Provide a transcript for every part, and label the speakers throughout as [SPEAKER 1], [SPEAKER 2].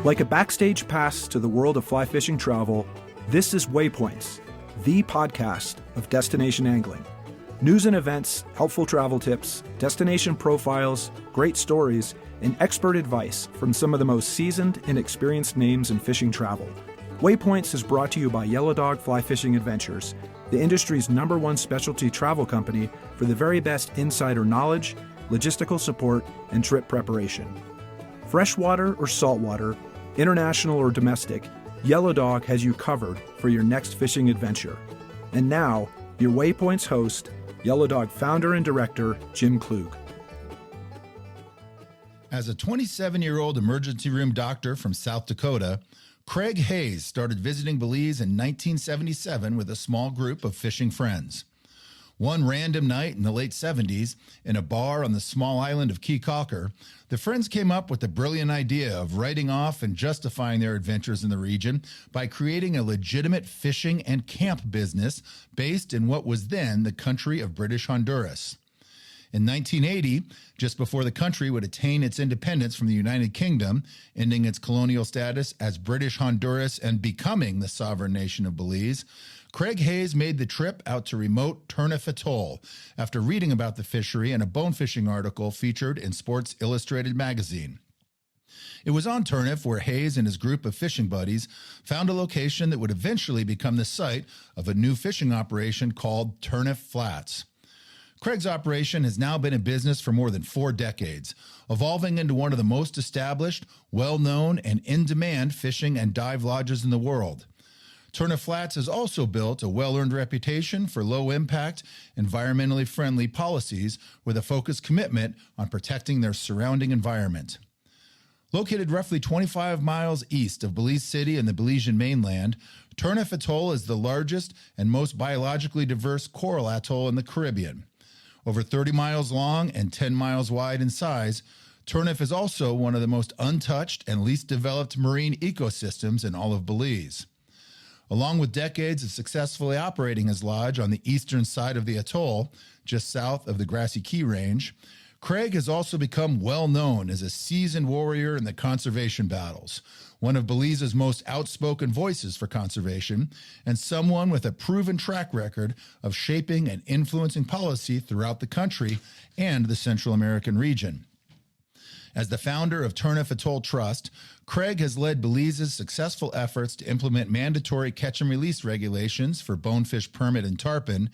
[SPEAKER 1] Like a backstage pass to the world of fly fishing travel, this is Waypoints, the podcast of destination angling. News and events, helpful travel tips, destination profiles, great stories, and expert advice from some of the most seasoned and experienced names in fishing travel. Waypoints is brought to you by Yellow Dog Fly Fishing Adventures, the industry's #1 specialty travel company for the very best insider knowledge, logistical support, and trip preparation. Freshwater or saltwater, international or domestic, Yellow Dog has you covered for your next fishing adventure. And now, your Waypoints host, Yellow Dog founder and director, Jim Klug.
[SPEAKER 2] As a 27-year-old emergency room doctor from South Dakota, Craig Hayes started visiting Belize in 1977 with a small group of fishing friends. One random night in the late 70s, in a bar on the small island of Key Calker, the friends came up with the brilliant idea of writing off and justifying their adventures in the region by creating a legitimate fishing and camp business based in what was then the country of British Honduras. In 1980, just before the country would attain its independence from the United Kingdom, ending its colonial status as British Honduras and becoming the sovereign nation of Belize, Craig Hayes made the trip out to remote Turneffe Atoll after reading about the fishery in a bonefishing article featured in Sports Illustrated magazine. It was on Turneffe where Hayes and his group of fishing buddies found a location that would eventually become the site of a new fishing operation called Turneffe Flats. Craig's operation has now been in business for more than 4 decades, evolving into one of the most established, well-known, and in-demand fishing and dive lodges in the world. Turneffe Flats has also built a well-earned reputation for low-impact, environmentally friendly policies with a focused commitment on protecting their surrounding environment. Located roughly 25 miles east of Belize City and the Belizean mainland, Turneffe Atoll is the largest and most biologically diverse coral atoll in the Caribbean. Over 30 miles long and 10 miles wide in size, Turneffe is also one of the most untouched and least developed marine ecosystems in all of Belize. Along with decades of successfully operating his lodge on the eastern side of the atoll, just south of the Grassy Key Range, Craig has also become well known as a seasoned warrior in the conservation battles, one of Belize's most outspoken voices for conservation, and someone with a proven track record of shaping and influencing policy throughout the country and the Central American region. As the founder of Turneffe Atoll Trust, Craig has led Belize's successful efforts to implement mandatory catch and release regulations for bonefish permit and tarpon,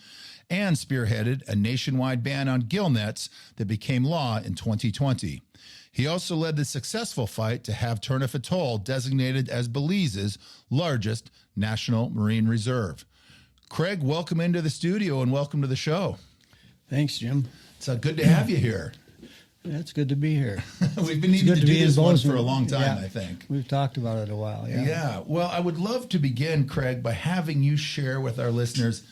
[SPEAKER 2] and spearheaded a nationwide ban on gillnets that became law in 2020. He also led the successful fight to have Turneffe Atoll designated as Belize's largest national marine reserve. Craig, welcome into the studio and welcome to the show.
[SPEAKER 3] Thanks, Jim.
[SPEAKER 2] It's good to have you here.
[SPEAKER 3] Yeah, it's good to be here.
[SPEAKER 2] We've been needing to do this one for a long time, I think.
[SPEAKER 3] We've talked about it a while,
[SPEAKER 2] Yeah. Well, I would love to begin, Craig, by having you share with our listeners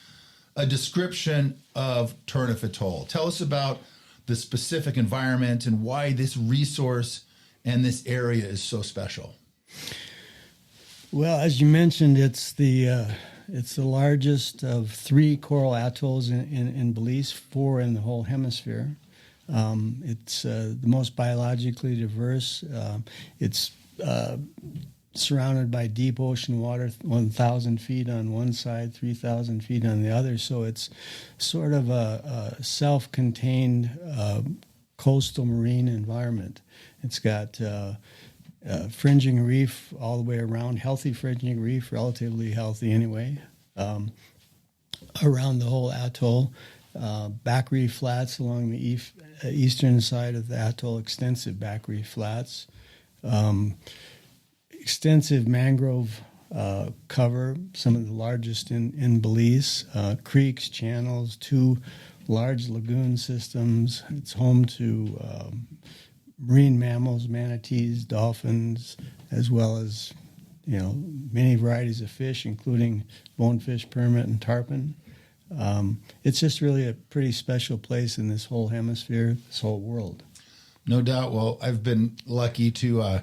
[SPEAKER 2] a description of Turneffe Atoll. Tell us about the specific environment and why this resource and this area is so special.
[SPEAKER 3] Well, as you mentioned, it's the largest of 3 coral atolls in Belize, 4 in the whole hemisphere. It's the most biologically diverse. It's surrounded by deep ocean water, 1,000 feet on one side, 3,000 feet on the other. So it's sort of a self-contained coastal marine environment. It's got fringing reef all the way around, healthy fringing reef, relatively healthy anyway, around the whole atoll. Back reef flats along the eastern side of the atoll, extensive back reef flats. Extensive mangrove cover, some of the largest in Belize, creeks, channels, 2 large lagoon systems. It's home to marine mammals, manatees, dolphins, as well as many varieties of fish, including bonefish, permit, and tarpon. It's just really a pretty special place in this whole hemisphere, this whole world.
[SPEAKER 2] No doubt. Well, I've been lucky to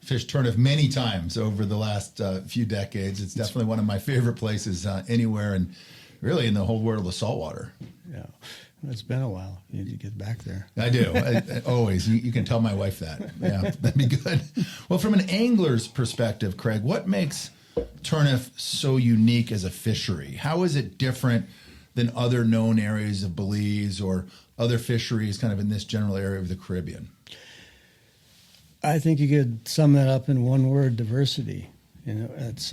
[SPEAKER 2] fished Turneffe many times over the last few decades. It's definitely one of my favorite places anywhere and really in the whole world of saltwater.
[SPEAKER 3] Yeah. It's been a while. You need to get back there.
[SPEAKER 2] I do. I always. You can tell my wife that. Yeah, that'd be good. Well, from an angler's perspective, Craig, what makes Turneffe so unique as a fishery? How is it different than other known areas of Belize or other fisheries kind of in this general area of the Caribbean?
[SPEAKER 3] I think you could sum that up in one word: diversity. You know, it's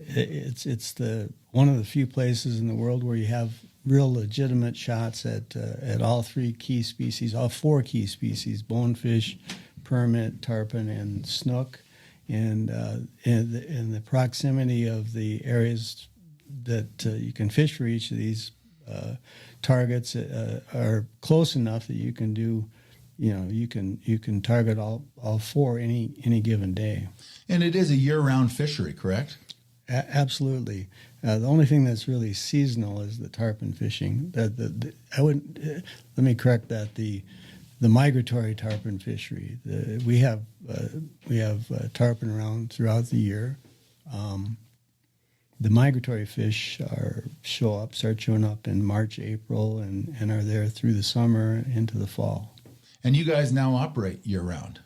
[SPEAKER 3] it's the one of the few places in the world where you have real legitimate shots at all three key species, all four key species: bonefish, permit, tarpon, and snook. And in the proximity of the areas that you can fish for each of these targets are close enough that you can do, you can target all four any given day.
[SPEAKER 2] And it is a year-round fishery, correct?
[SPEAKER 3] Absolutely. The only thing that's really seasonal is the tarpon fishing. Let me correct that. The migratory tarpon fishery. We have tarpon around throughout the year. The migratory fish start showing up in March, April, and are there through the summer into the fall.
[SPEAKER 2] And you guys now operate year-round.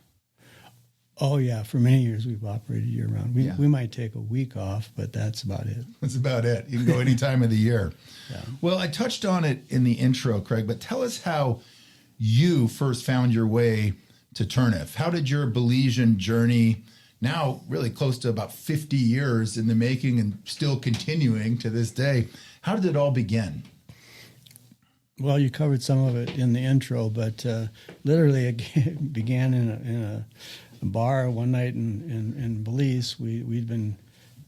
[SPEAKER 3] Oh, yeah. For many years, we've operated year-round. We might take a week off, but that's about it.
[SPEAKER 2] That's about it. You can go any time of the year.
[SPEAKER 3] Yeah.
[SPEAKER 2] Well, I touched on it in the intro, Craig, but tell us how you first found your way to Turneffe. How did your Belizean journey, now really close to about 50 years in the making and still continuing to this day, how did it all begin?
[SPEAKER 3] Well, you covered some of it in the intro, but literally it began in a bar one night in Belize. We'd been,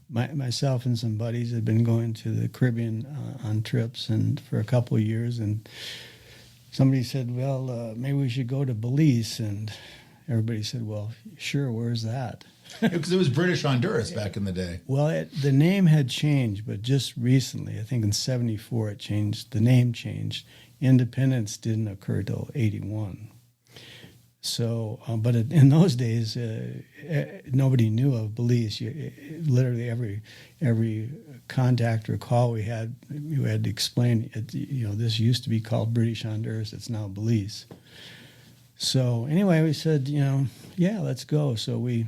[SPEAKER 3] myself and some buddies had been going to the Caribbean on trips and for a couple of years, and somebody said, well, maybe we should go to Belize, and everybody said, well, sure, where's that?
[SPEAKER 2] Because it was British Honduras back in the day.
[SPEAKER 3] Well, the name had changed, but just recently, I think in '74 it changed. The name changed. Independence didn't occur till '81. So, but in those days, nobody knew of Belize. Literally every contact or call we had, you had to explain. This used to be called British Honduras. It's now Belize. So anyway, we said, yeah, let's go. So we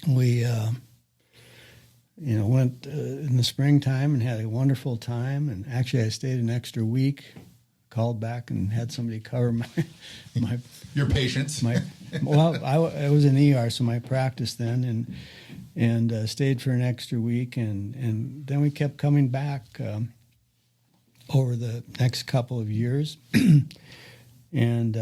[SPEAKER 3] went in the springtime and had a wonderful time. And actually, I stayed an extra week. Called back and had somebody cover my
[SPEAKER 2] your patients.
[SPEAKER 3] I was in ER, so my practice then, and stayed for an extra week, and then we kept coming back over the next couple of years, and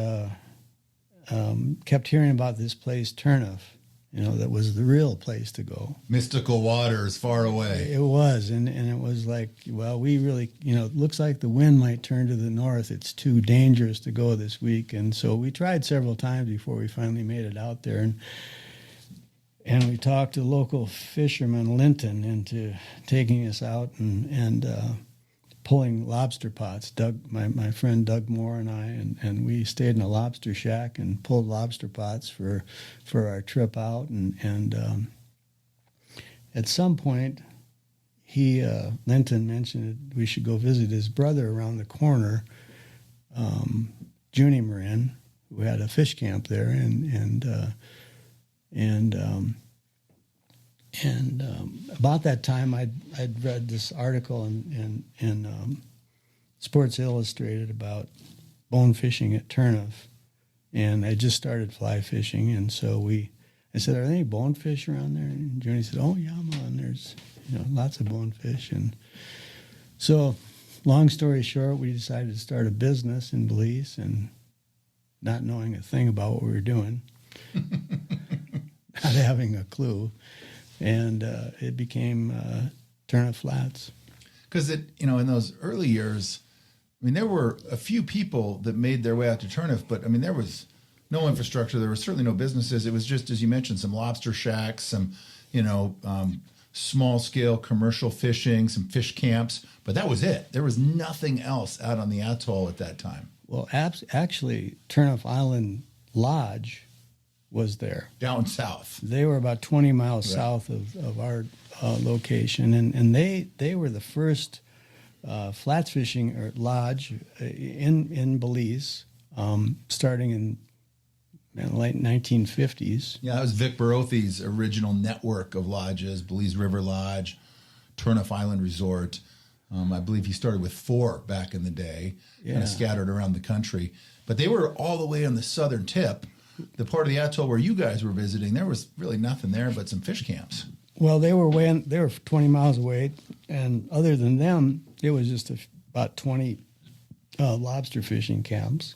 [SPEAKER 3] kept hearing about this place, Turneffe. That was the real place to go.
[SPEAKER 2] Mystical waters far away.
[SPEAKER 3] It was, and it was like, well, we really, it looks like the wind might turn to the north. It's too dangerous to go this week. And so we tried several times before we finally made it out there. And we talked to local fisherman Linton into taking us out and pulling lobster pots. My friend Doug Moore and I, and we stayed in a lobster shack and pulled lobster pots for our trip out. And at some point, Linton mentioned that we should go visit his brother around the corner, Junie Marin, who had a fish camp there, and about that time, I'd read this article in Sports Illustrated about bone fishing at Turneffe, and I just started fly fishing, and so I said, "Are there any bonefish around there?" And Junie said, "Oh yeah, man, there's lots of bonefish." And so, long story short, we decided to start a business in Belize, and not knowing a thing about what we were doing, not having a clue. And it became Turneffe Flats.
[SPEAKER 2] Because in those early years, there were a few people that made their way out to Turneffe, but there was no infrastructure. There was certainly no businesses. It was just, as you mentioned, some lobster shacks, some small scale commercial fishing, some fish camps, but that was it. There was nothing else out on the atoll at that time.
[SPEAKER 3] Well, actually, Turneffe Island Lodge was there.
[SPEAKER 2] Down south.
[SPEAKER 3] They were about 20 miles south of our location, and they were the first flats fishing or lodge in Belize, starting in the late 1950s.
[SPEAKER 2] Yeah, that was Vic Barothi's original network of lodges: Belize River Lodge, Turneffe Island Resort. I believe he started with 4 back in the day, kind of scattered around the country. But they were all the way on the southern tip, the part of the atoll where you guys were visiting. There was really nothing there but some fish camps.
[SPEAKER 3] Well, they were 20 miles away, and other than them, it was just about 20 lobster fishing camps.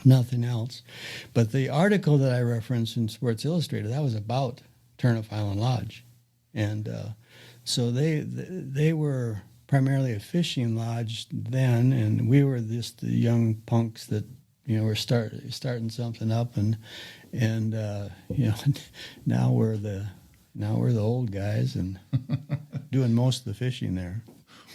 [SPEAKER 3] Nothing else. But the article that I referenced in Sports Illustrated, that was about Turneffe Island Lodge. And so they were primarily a fishing lodge then, and we were just the young punks that, were starting something up, and now we're the old guys and doing most of the fishing there.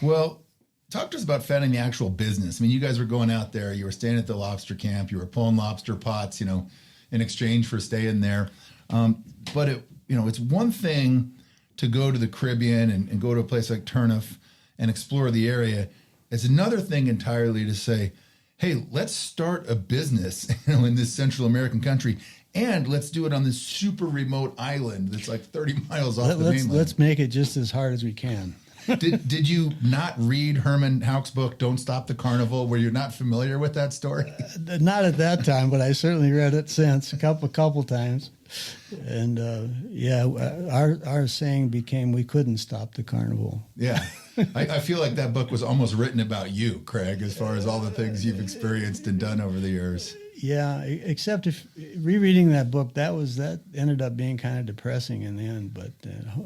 [SPEAKER 2] Well, talk to us about founding the actual business. I mean, you guys were going out there, you were staying at the lobster camp, you were pulling lobster pots, in exchange for staying there. But it's one thing to go to the Caribbean and go to a place like Turneffe and explore the area. It's another thing entirely to say, hey, let's start a business in this Central American country, and let's do it on this super remote island that's like 30 miles off the mainland.
[SPEAKER 3] Let's make it just as hard as we can.
[SPEAKER 2] Did you not read Herman Hauck's book, Don't Stop the Carnival? Were you not familiar with that story?
[SPEAKER 3] Not at that time, but I certainly read it since a couple times. And our saying became, we couldn't stop the carnival.
[SPEAKER 2] Yeah. I feel like that book was almost written about you, Craig, as far as all the things you've experienced and done over the years.
[SPEAKER 3] Yeah, except if rereading that book, that ended up being kind of depressing in the end. But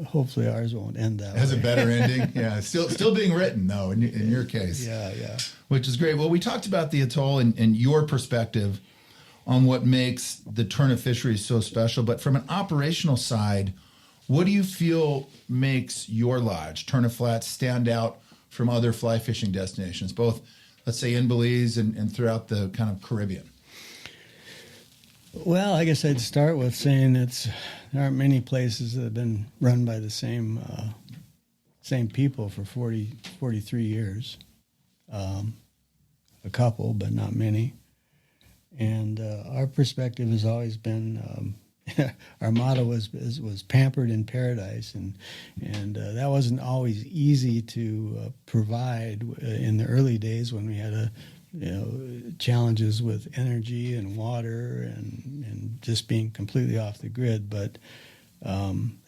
[SPEAKER 3] hopefully ours won't end that way.
[SPEAKER 2] Has a better ending. Yeah, still being written though in your case.
[SPEAKER 3] Yeah.
[SPEAKER 2] Which is great. Well, we talked about the atoll and your perspective on what makes the Turneffe fisheries so special. But from an operational side, what do you feel makes your lodge, Turneffe Flats, stand out from other fly fishing destinations, both, let's say, in Belize and throughout the kind of Caribbean?
[SPEAKER 3] Well, I guess I'd start with saying there aren't many places that have been run by the same people for 43 years. A couple, but not many. And our perspective has always been, our motto was pampered in paradise, and that wasn't always easy to provide in the early days when we had challenges with energy and water and just being completely off the grid. But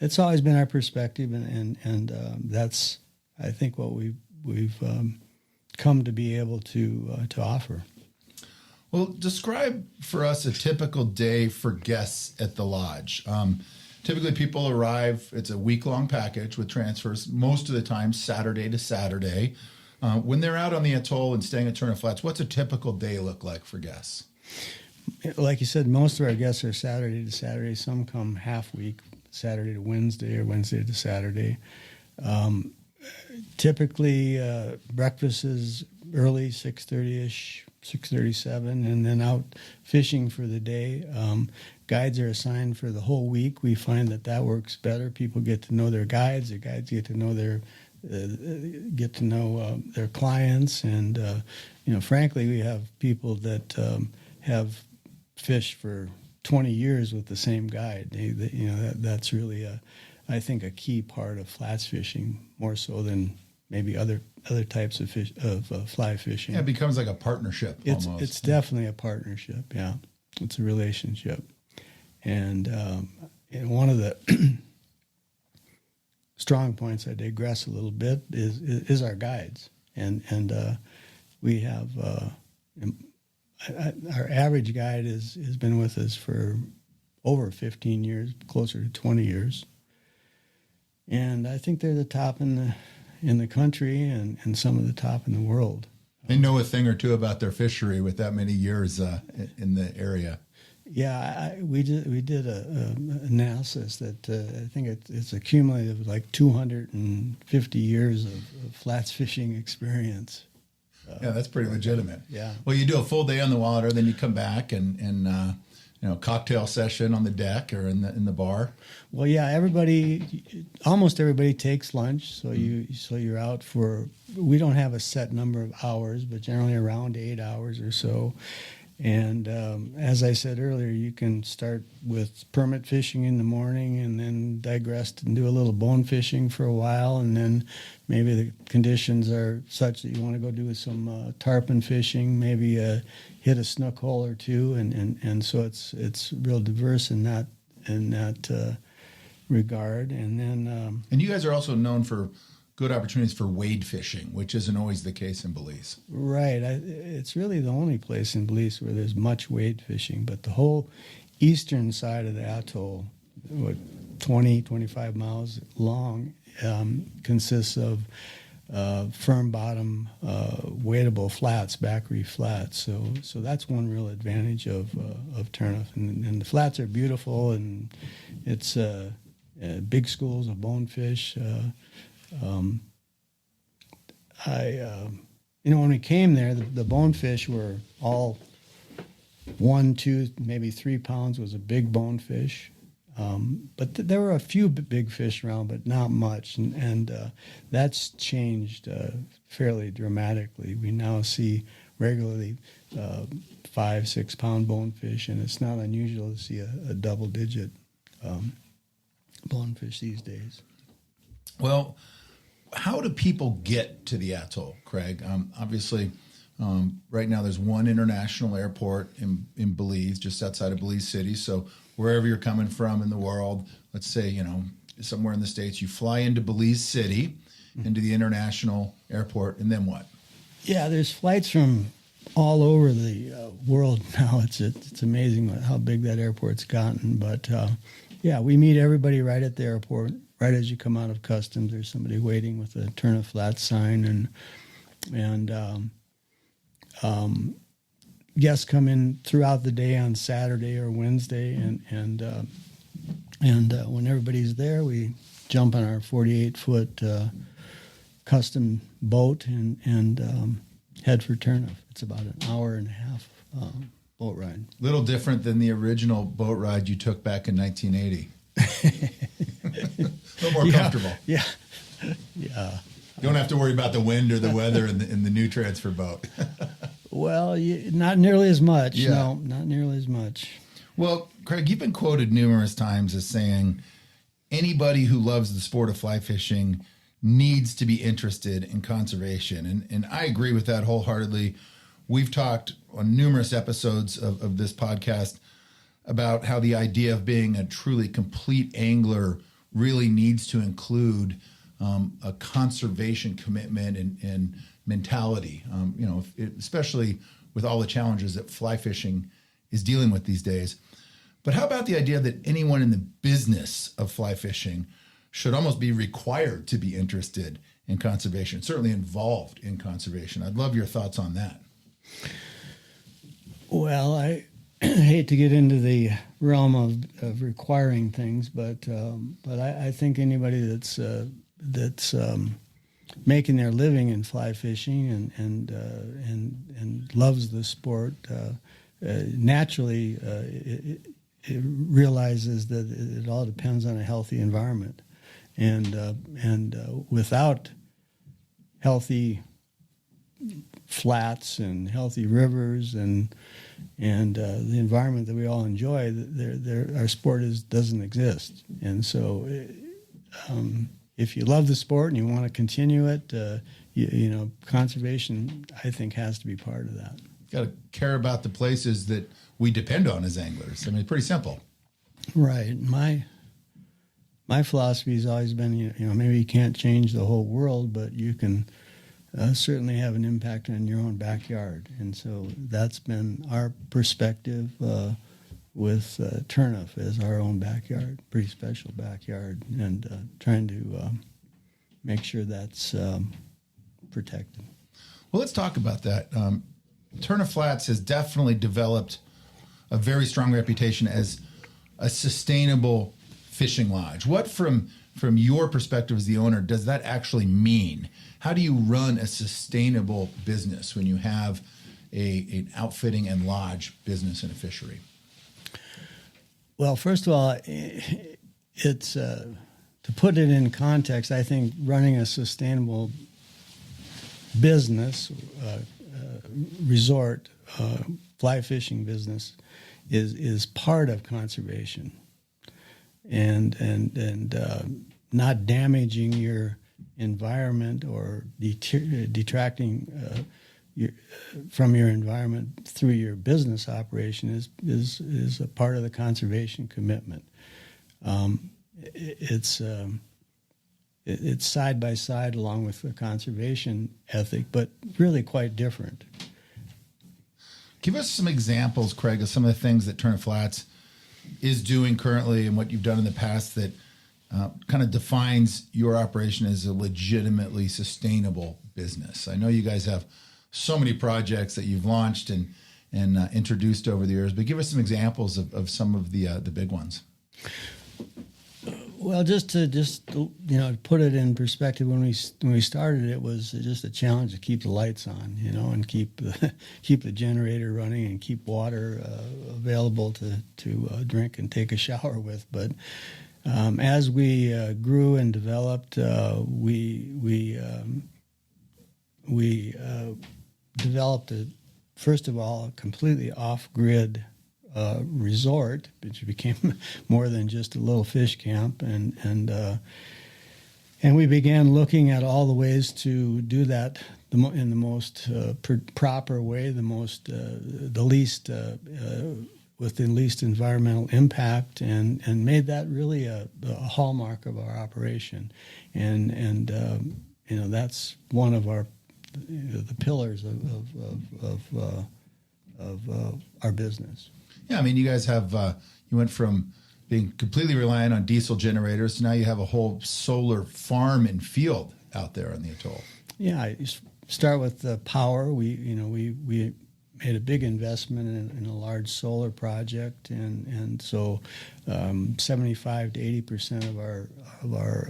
[SPEAKER 3] it's always been our perspective, and that's, I think, what we've come to be able to offer.
[SPEAKER 2] Well, describe for us a typical day for guests at the lodge. Typically, people arrive, it's a week-long package with transfers, most of the time Saturday to Saturday. When they're out on the atoll and staying at Turneffe Flats, what's a typical day look like for guests?
[SPEAKER 3] Like you said, most of our guests are Saturday to Saturday. Some come half week, Saturday to Wednesday or Wednesday to Saturday. Typically, breakfast is early, 6:30-ish, 6:37, and then out fishing for the day. Guides are assigned for the whole week. We find that works better. People get to know their guides. Their guides get to know their clients, and frankly, we have people that have fished for 20 years with the same guide. That's really I think a key part of flats fishing, more so than maybe other types of fish fly fishing.
[SPEAKER 2] Yeah, it becomes like a partnership. Almost.
[SPEAKER 3] It's definitely a partnership. Yeah, it's a relationship, and one of the strong points, I digress a little bit, is our guides, and we have our average guide has been with us for over 15 years, closer to 20 years, and I think they're the top in the country and some of the top in the world.
[SPEAKER 2] They know a thing or two about their fishery with that many years in the area.
[SPEAKER 3] Yeah, we did a analysis that I think it's a cumulative like 250 years of flats fishing experience.
[SPEAKER 2] Yeah, that's pretty legitimate.
[SPEAKER 3] Yeah.
[SPEAKER 2] Well, you do a full day on the water, then you come back and cocktail session on the deck or in the bar?
[SPEAKER 3] Well, yeah, almost everybody takes lunch. So you're out for. We don't have a set number of hours, but generally around 8 hours or so. And as I said earlier, you can start with permit fishing in the morning and then digress and do a little bone fishing for a while. And then maybe the conditions are such that you want to go do some tarpon fishing, maybe hit a snook hole or two. And so it's real diverse in that regard. And then
[SPEAKER 2] and you guys are also known for good opportunities for wade fishing, which isn't always the case in Belize.
[SPEAKER 3] Right. It's really the only place in Belize where there's much wade fishing, but the whole eastern side of the atoll, 25 miles long, consists of firm bottom, wadeable flats, back reef flats. So that's one real advantage of Turneffe. And the flats are beautiful, and it's big schools of bonefish. When we came there, the bonefish were all 1, 2, maybe 3 pounds was a big bonefish. But there were a few big fish around, but not much. And that's changed fairly dramatically. We now see regularly 5, 6 pound bonefish, and it's not unusual to see a double digit bonefish these days.
[SPEAKER 2] Well, how do people get to the atoll, Craig? Obviously, right now there's one international airport in Belize, just outside of Belize City. So wherever you're coming from in the world, let's say, somewhere in the States, you fly into Belize City, into the international airport, and then what?
[SPEAKER 3] Yeah, there's flights from all over the world now. It's amazing how big that airport's gotten. But, we meet everybody right at the airport. Right as you come out of customs, there's somebody waiting with a Turneffe Flats sign, and guests come in throughout the day on Saturday or Wednesday, and when everybody's there, we jump on our 48-foot custom boat and head for Turneffe. It's about an hour and a half boat ride.
[SPEAKER 2] Little different than the original boat ride you took back in 1980. A little more comfortable.
[SPEAKER 3] Yeah.
[SPEAKER 2] You don't have to worry about the wind or the weather in the new transfer boat.
[SPEAKER 3] Well, not nearly as much.
[SPEAKER 2] Yeah.
[SPEAKER 3] No, not nearly as much.
[SPEAKER 2] Well, Craig, you've been quoted numerous times as saying anybody who loves the sport of fly fishing needs to be interested in conservation. And I agree with that wholeheartedly. We've talked on numerous episodes of this podcast about how the idea of being a truly complete angler really needs to include a conservation commitment and mentality, especially with all the challenges that fly fishing is dealing with these days. But how about the idea that anyone in the business of fly fishing should almost be required to be interested in conservation, certainly involved in conservation? I'd love your thoughts on that.
[SPEAKER 3] Well, I hate to get into the realm of requiring things, but I think anybody that's making their living in fly fishing and loves the sport naturally it realizes that it all depends on a healthy environment, and without healthy flats and healthy rivers and the environment that we all enjoy, our sport doesn't exist. And so, if you love the sport and you want to continue it, conservation, I think, has to be part of that.
[SPEAKER 2] Got to care about the places that we depend on as anglers. I mean, pretty simple.
[SPEAKER 3] Right. My philosophy has always been, maybe you can't change the whole world, but you can certainly have an impact on your own backyard. And so that's been our perspective with Turneffe as our own backyard, pretty special backyard, and trying to make sure that's protected.
[SPEAKER 2] Well, let's talk about that. Turneffe Flats has definitely developed a very strong reputation as a sustainable fishing lodge. What, from your perspective as the owner, does that actually mean? How do you run a sustainable business when you have an outfitting and lodge business in a fishery?
[SPEAKER 3] Well, first of all, it's to put it in context. I think running a sustainable business, resort, fly fishing business, is part of conservation, and not damaging your environment or detracting from your environment through your business operation is a part of the conservation commitment. It's side by side along with the conservation ethic, but really quite different.
[SPEAKER 2] Give us some examples, Craig, of some of the things that Turneffe Flats is doing currently and what you've done in the past that kind of defines your operation as a legitimately sustainable business. I know you guys have so many projects that you've launched and introduced over the years, but give us some examples of some of the big ones.
[SPEAKER 3] Well, just to put it in perspective, when we started, it was just a challenge to keep the lights on, and keep the generator running and keep water available to drink and take a shower with. But as we grew and developed, we developed first of all a completely off-grid resort, which became more than just a little fish camp, and we began looking at all the ways to do that in the most proper way, the least with the least environmental impact, and made that really a hallmark of our operation, and that's one of our the pillars of our business.
[SPEAKER 2] Yeah, I mean, you guys have, you went from being completely reliant on diesel generators to now you have a whole solar farm and field out there on the atoll.
[SPEAKER 3] Yeah, you start with the power. We made a big investment in a large solar project, and so 75 to 80% of our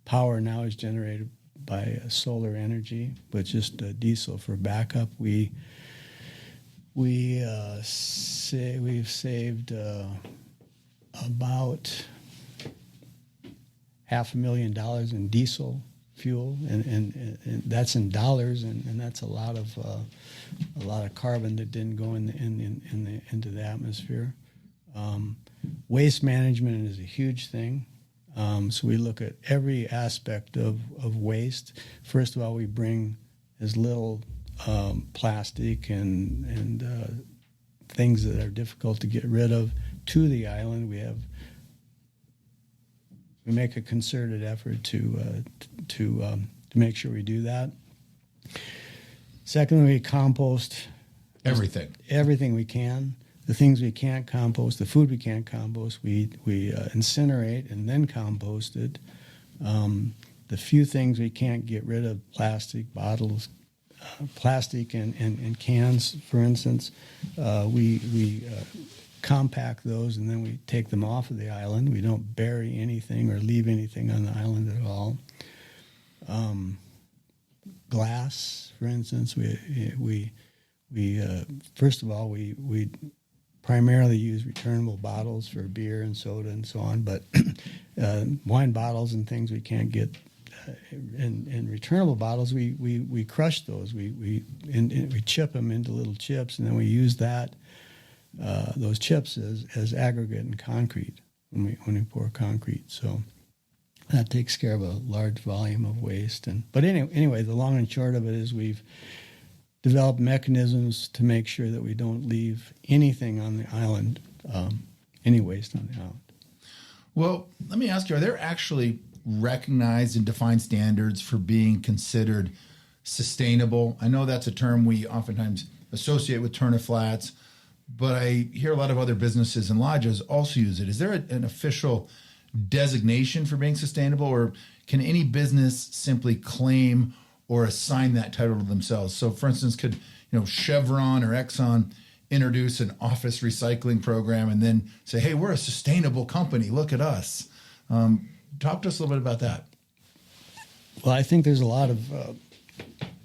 [SPEAKER 3] power now is generated by solar energy, with just diesel for backup. We've saved about $500,000 in diesel fuel, and that's in dollars, and that's a lot of carbon that didn't go into the atmosphere. Waste management is a huge thing. So we look at every aspect of waste. First of all, we bring as little plastic and things that are difficult to get rid of to the island. We make a concerted effort to make sure we do that. Secondly, we compost everything we can. The things we can't compost, the food we can't compost, we incinerate and then compost it. The few things we can't get rid of, plastic bottles, plastic and cans, for instance, we compact those, and then we take them off of the island. We don't bury anything or leave anything on the island at all. Glass, for instance, we first of all we primarily use returnable bottles for beer and soda and so on, but wine bottles and things we can't get in returnable bottles, we crush those. We chip them into little chips, and then we use those chips as aggregate in concrete when we pour concrete. So that takes care of a large volume of waste. But anyway, the long and short of it is we've developed mechanisms to make sure that we don't leave anything on the island, any waste on the island.
[SPEAKER 2] Well, let me ask you, are there actually recognized and defined standards for being considered sustainable? I know that's a term we oftentimes associate with Turneffe Flats, but I hear a lot of other businesses and lodges also use it. Is there an official designation for being sustainable, or can any business simply claim or assign that title to themselves? So, for instance, could Chevron or Exxon introduce an office recycling program and then say, "Hey, we're a sustainable company. Look at us." Talk to us a little bit about that.
[SPEAKER 3] Well, I think there's a lot of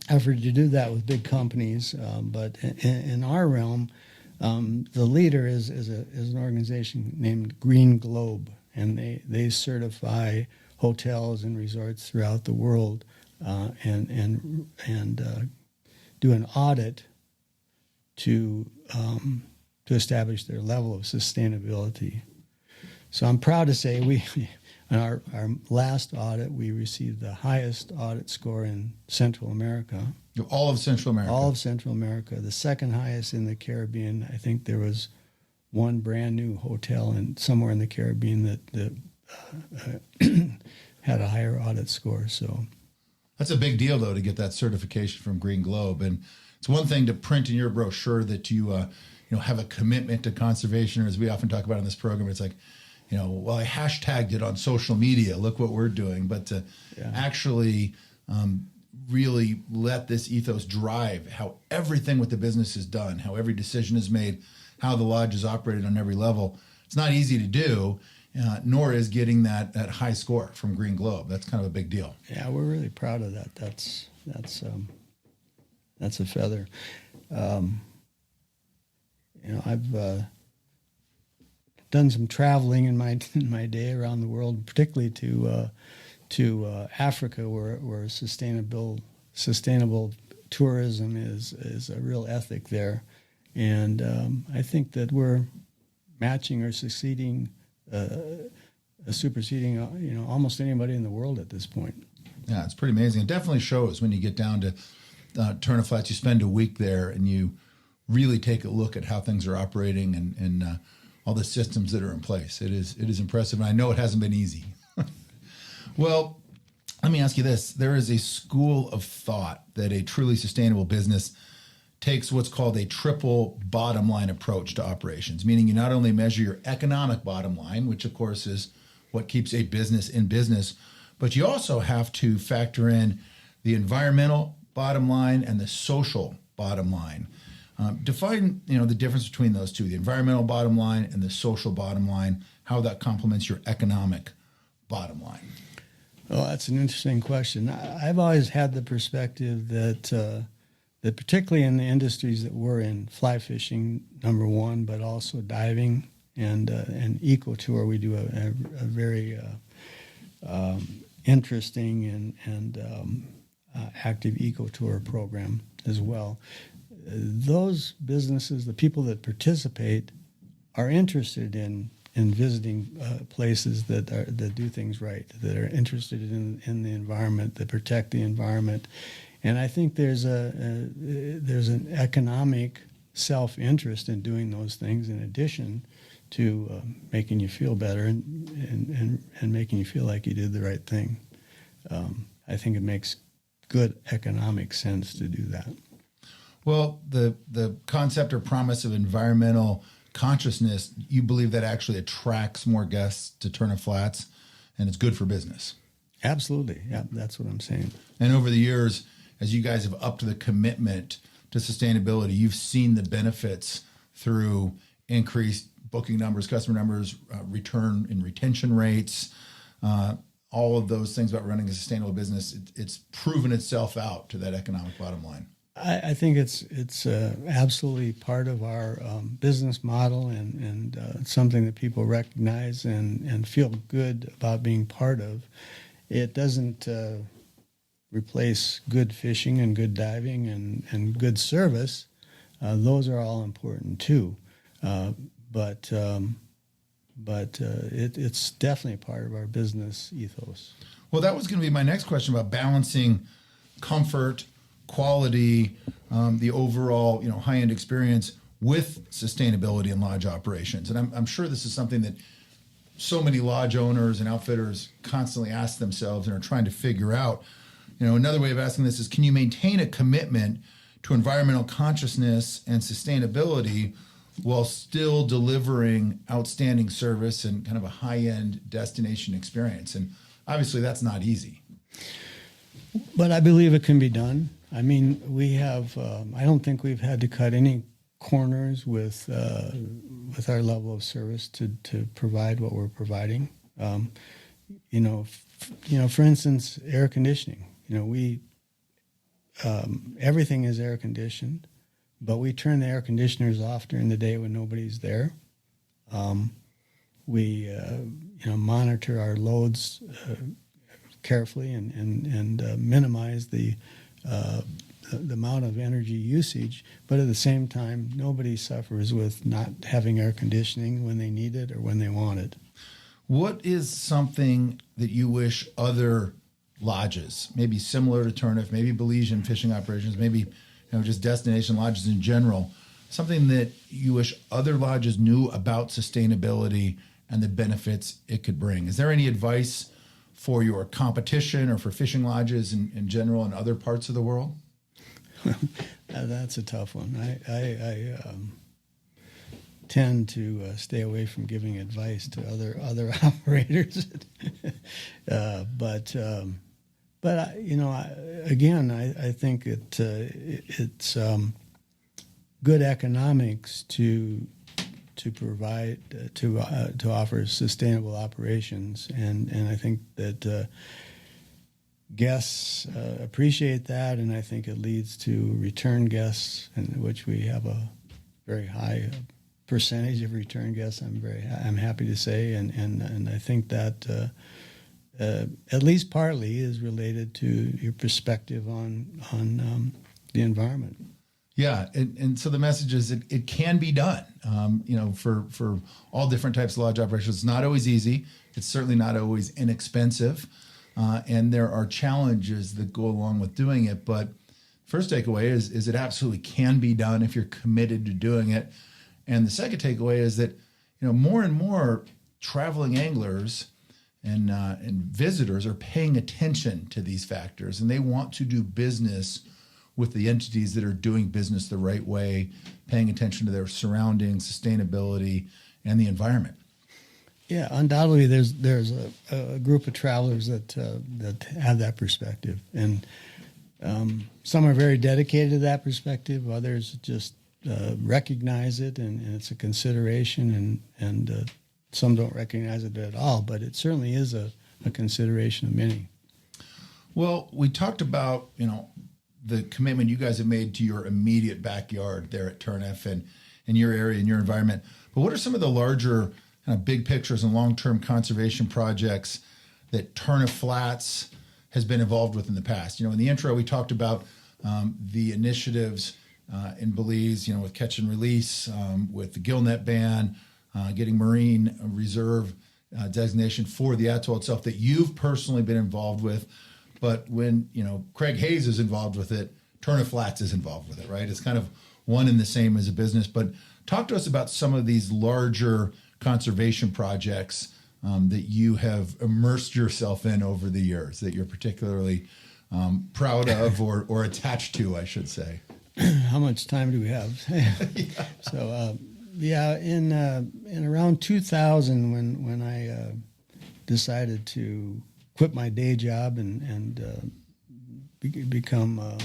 [SPEAKER 3] effort to do that with big companies, but in our realm, The leader is an organization named Green Globe, and they certify hotels and resorts throughout the world, and do an audit to establish their level of sustainability. So I'm proud to say in our last audit, we received the highest audit score in Central America.
[SPEAKER 2] All of Central America.
[SPEAKER 3] All of Central America. The second highest in the Caribbean. I think there was one brand new hotel somewhere in the Caribbean that had a higher audit score. So
[SPEAKER 2] that's a big deal, though, to get that certification from Green Globe. And it's one thing to print in your brochure that you have a commitment to conservation, or as we often talk about in this program, it's like, well, I hashtagged it on social media. Look what we're doing. But to actually really let this ethos drive how everything with the business is done, how every decision is made, how the lodge is operated on every level, it's not easy to do, nor is getting that high score from Green Globe. That's kind of a big deal.
[SPEAKER 3] Yeah, we're really proud of that. That's a feather. I've done some traveling in my day around the world, particularly to Africa, where sustainable tourism is a real ethic there, and I think that we're matching or superseding almost anybody in the world at this point.
[SPEAKER 2] Yeah, it's pretty amazing. It definitely shows when you get down to Turneffe Flats. You spend a week there and you really take a look at how things are operating and all the systems that are in place. It is impressive, and I know it hasn't been easy. Well, let me ask you this. There is a school of thought that a truly sustainable business takes what's called a triple bottom line approach to operations, meaning you not only measure your economic bottom line, which of course is what keeps a business in business, but you also have to factor in the environmental bottom line and the social bottom line. Define the difference between those two, the environmental bottom line and the social bottom line, how that complements your economic bottom line.
[SPEAKER 3] Well, that's an interesting question. I've always had the perspective that particularly in the industries that we're in, fly fishing, number one, but also diving and eco-tour, we do a very interesting and active eco-tour program as well. Those businesses, the people that participate, are interested in visiting places that do things right, that are interested in the environment, that protect the environment, and I think there's an economic self-interest in doing those things in addition to making you feel better and making you feel like you did the right thing. I think it makes good economic sense to do that.
[SPEAKER 2] Well, the concept or promise of environmental consciousness, you believe that actually attracts more guests to Turneffe Flats, and it's good for business.
[SPEAKER 3] Absolutely. Yeah, that's what I'm saying.
[SPEAKER 2] And over the years, as you guys have upped the commitment to sustainability, you've seen the benefits through increased booking numbers, customer numbers, return and retention rates, all of those things about running a sustainable business. It's proven itself out to that economic bottom line.
[SPEAKER 3] I think it's absolutely part of our business model and something that people recognize and feel good about being part of. It doesn't replace good fishing and good diving and good service. Those are all important too. But it's definitely part of our business ethos.
[SPEAKER 2] Well, that was going to be my next question about balancing comfort, quality, the overall high-end experience with sustainability in lodge operations. And I'm sure this is something that so many lodge owners and outfitters constantly ask themselves and are trying to figure out. Another way of asking this is, can you maintain a commitment to environmental consciousness and sustainability while still delivering outstanding service and kind of a high-end destination experience? And obviously that's not easy.
[SPEAKER 3] But I believe it can be done. I mean, we have, I don't think we've had to cut any corners with our level of service to provide what we're providing. For instance, air conditioning. We everything is air conditioned. But we turn the air conditioners off during the day when nobody's there. We monitor our loads carefully and minimize the amount of energy usage. But at the same time, nobody suffers with not having air conditioning when they need it or when they want it.
[SPEAKER 2] What is something that you wish other lodges, maybe similar to Turneffe, maybe Belizean fishing operations, maybe just destination lodges in general, something that you wish other lodges knew about sustainability and the benefits it could bring? Is there any advice for your competition or for fishing lodges in general in other parts of the world?
[SPEAKER 3] That's a tough one. I tend to stay away from giving advice to other operators. But I think it's good economics to provide to offer sustainable operations, and I think that guests appreciate that, and I think it leads to return guests, in which we have a very high percentage of return guests. I'm happy to say, and I think that at least partly is related to your perspective on the environment.
[SPEAKER 2] Yeah, and so the message is it can be done. For all different types of lodge operations, it's not always easy. It's certainly not always inexpensive, and there are challenges that go along with doing it. But first takeaway is it absolutely can be done if you're committed to doing it. And the second takeaway is that more and more traveling anglers and visitors are paying attention to these factors, and they want to do business with the entities that are doing business the right way, paying attention to their surroundings, sustainability, and the environment.
[SPEAKER 3] Yeah, undoubtedly, there's a group of travelers that have that perspective, and some are very dedicated to that perspective. Others just recognize it, and it's a consideration, and some don't recognize it at all. But it certainly is a consideration of many.
[SPEAKER 2] Well, we talked about the commitment you guys have made to your immediate backyard there at Turneffe and in your area and your environment. But what are some of the larger kind of big pictures and long-term conservation projects that Turneffe Flats has been involved with in the past? In the intro, we talked about the initiatives in Belize, with catch and release, with the gillnet ban, getting marine reserve designation for the atoll itself that you've personally been involved with. But when, Craig HAYES is involved with it, Turneffe Flats is involved with it, right? It's kind of one and the same as a business. But talk to us about some of these larger conservation projects that you have immersed yourself in over the years that you're particularly proud of or attached to, I should say.
[SPEAKER 3] How much time do we have?
[SPEAKER 2] Yeah.
[SPEAKER 3] So, in around 2000, when I decided to quit my day job and become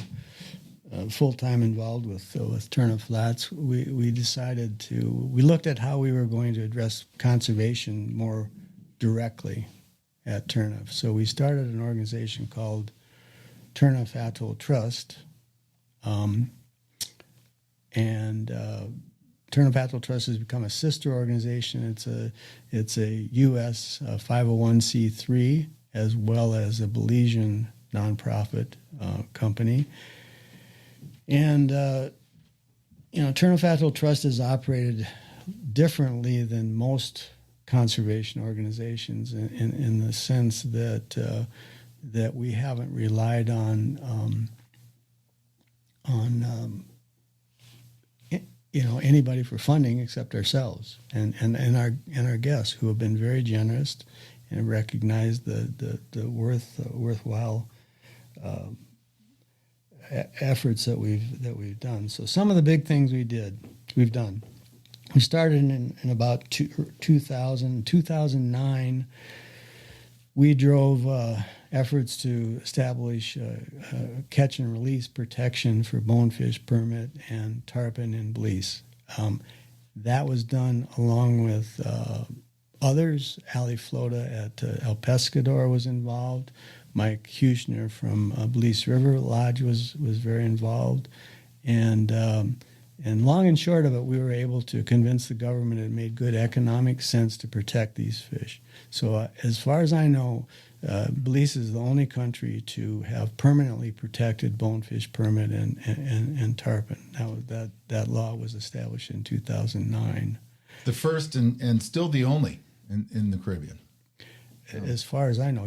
[SPEAKER 3] full-time involved with Turneffe Flats, we decided we looked at how we were going to address conservation more directly at Turneffe. So we started an organization called Turneffe Atoll Trust, and Turneffe Atoll Trust has become a sister organization. It's a U.S. 501c3 as well as a Belizean nonprofit company. And, Turneffe Atoll Trust is operated differently than most conservation organizations in the sense that we haven't relied on anybody for funding except ourselves and our guests, who have been very generous and recognize the worthwhile efforts that we've done. So some of the big things we've done. We started in about 2009. We drove efforts to establish catch and release protection for bonefish permit and tarpon in Belize. That was done along with others. Ali Flota at El Pescador was involved. Mike Huchner from Belize River Lodge was very involved. And And long and short of it, we were able to convince the government it made good economic sense to protect these fish. So as far as I know, Belize is the only country to have permanently protected bonefish permit and tarpon. That law was established in 2009.
[SPEAKER 2] The first and still the only in the Caribbean.
[SPEAKER 3] As far as I know,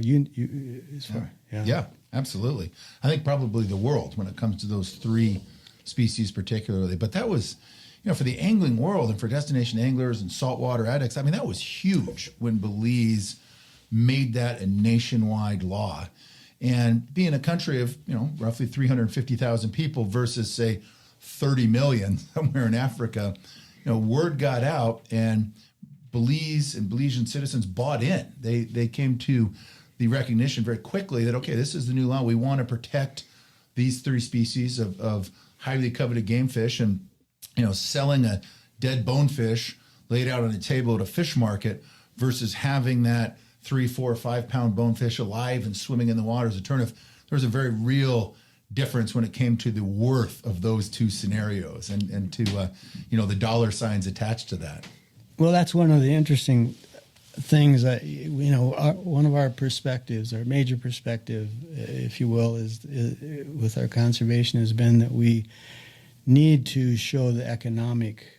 [SPEAKER 2] Yeah, absolutely. I think probably the world when it comes to those three species particularly. But that was, for the angling world and for destination anglers and saltwater addicts, I mean, that was huge when Belize made that a nationwide law. And being a country of, roughly 350,000 people versus, say, 30 million somewhere in Africa, word got out and Belize and Belizean citizens bought in. They came to the recognition very quickly that, okay, this is the new law. We want to protect these three species of highly coveted game fish, and, selling a dead bonefish laid out on a table at a fish market versus having that 3, 4, 5 pound bonefish alive and swimming in the waters of Turneffe. There was a very real difference when it came to the worth of those two scenarios and to, the dollar signs attached to that.
[SPEAKER 3] Well, that's one of the interesting things that, one of our perspectives, our major perspective, if you will, is with our conservation has been that we need to show the economic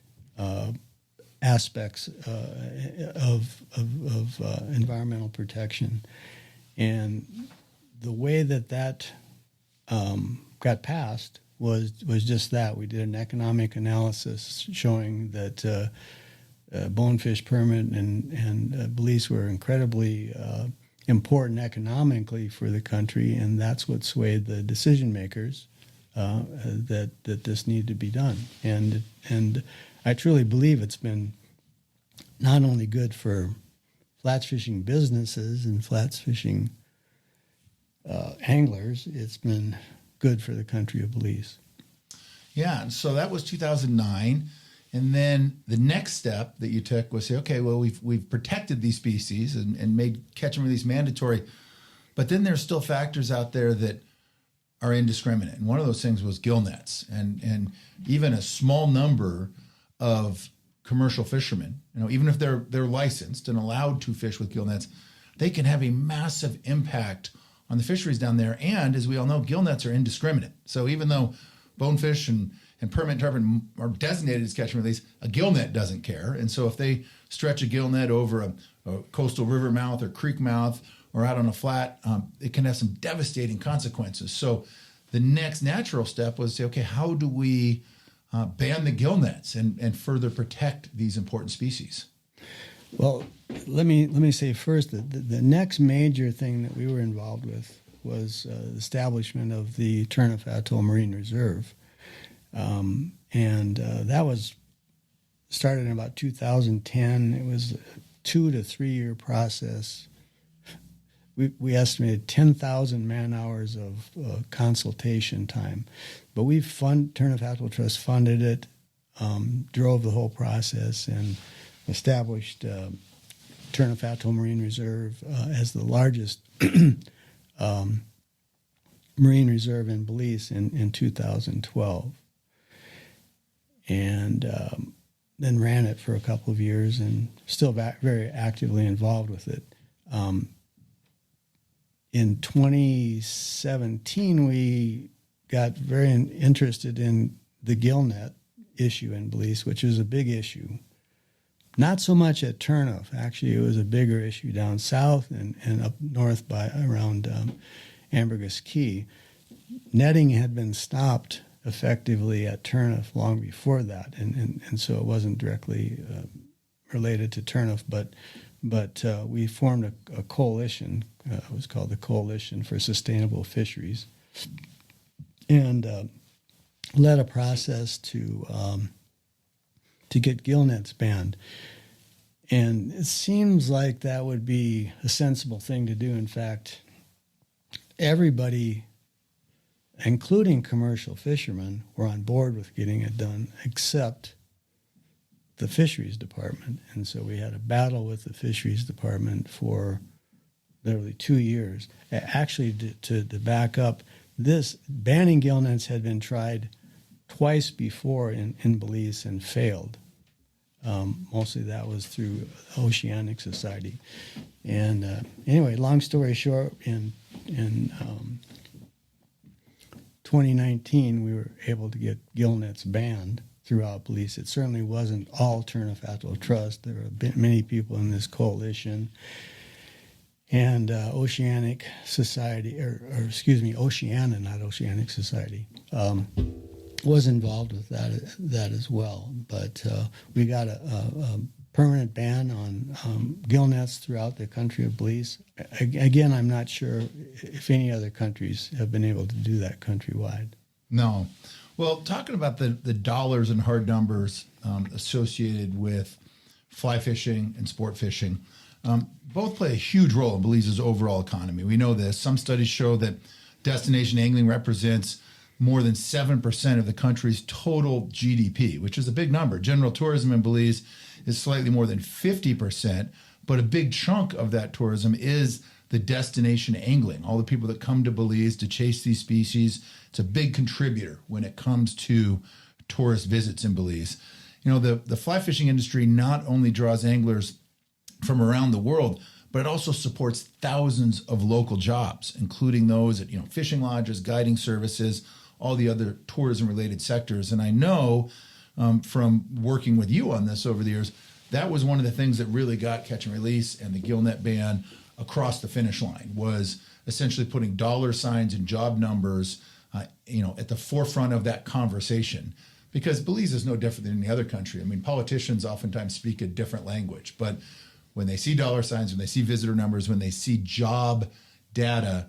[SPEAKER 3] aspects of environmental protection. And the way that got passed was just that. We did an economic analysis showing that bonefish permit and Belize were incredibly important economically for the country, and that's what swayed the decision makers that this needed to be done. And I truly believe it's been not only good for flats fishing businesses and flats fishing anglers, it's been good for the country of Belize.
[SPEAKER 2] Yeah, and so that was 2009. And then the next step that you took was say, okay, well, we've protected these species and made catch and release mandatory, but then there's still factors out there that are indiscriminate. And one of those things was gillnets, and even a small number of commercial fishermen, even if they're licensed and allowed to fish with gillnets, they can have a massive impact on the fisheries down there. And as we all know, gillnets are indiscriminate. So even though bonefish and permit tarpon are designated as catch and release, a gillnet doesn't care. And so if they stretch a gillnet over a coastal river mouth or creek mouth or out on a flat, it can have some devastating consequences. So the next natural step was to say, okay, how do we ban the gillnets and further protect these important species?
[SPEAKER 3] Well, let me say first that the next major thing that we were involved with was the establishment of the Turneffe Atoll Marine Reserve. And that was started in about 2010. It was a 2 to 3 year process. We estimated 10,000 man hours of consultation time, but Turneffe Atoll Trust funded it, drove the whole process, and established Turneffe Atoll Marine Reserve as the largest marine reserve in Belize in 2012. And then ran it for a couple of years and still very actively involved with it. In 2017, we got very interested in the gillnet issue in Belize, which is a big issue. Not so much at Turneffe. Actually, it was a bigger issue down south and up north around Ambergris Key. Netting had been stopped effectively at Turneffe long before that, and so it wasn't directly related to Turneffe, but we formed a coalition. It was called the Coalition for Sustainable Fisheries, and led a process to get gillnets banned. And it seems like that would be a sensible thing to do. In fact, everybody, including commercial fishermen, were on board with getting it done, except the fisheries department. And so we had a battle with the fisheries department for literally 2 years. Actually, to back up, this banning gillnets had been tried twice before in Belize and failed. Mostly that was through Oceanic Society. And anyway, long story short, in 2019, we were able to get gillnets banned throughout Belize. It certainly wasn't all Turneffe Atoll Trust. There were many people in this coalition. And Oceanic Society, or excuse me, Oceania, not Oceanic Society, was involved with that as well. But we got a permanent ban on gillnets throughout the country of Belize. Again, I'm not sure if any other countries have been able to do that countrywide.
[SPEAKER 2] No. Well, talking about the dollars and hard numbers associated with fly fishing and sport fishing, both play a huge role in Belize's overall economy. We know this. Some studies show that destination angling represents more than 7% of the country's total GDP, which is a big number. General tourism in Belize is slightly more than 50%, but a big chunk of that tourism is the destination angling. All the people that come to Belize to chase these species, it's a big contributor when it comes to tourist visits in Belize. You know, the fly fishing industry not only draws anglers from around the world, but it also supports thousands of local jobs, including those at, fishing lodges, guiding services, all the other tourism-related sectors. And I know from working with you on this over the years, that was one of the things that really got catch and release and the gillnet ban across the finish line, was essentially putting dollar signs and job numbers, at the forefront of that conversation. Because Belize is no different than any other country. I mean, politicians oftentimes speak a different language, but when they see dollar signs, when they see visitor numbers, when they see job data,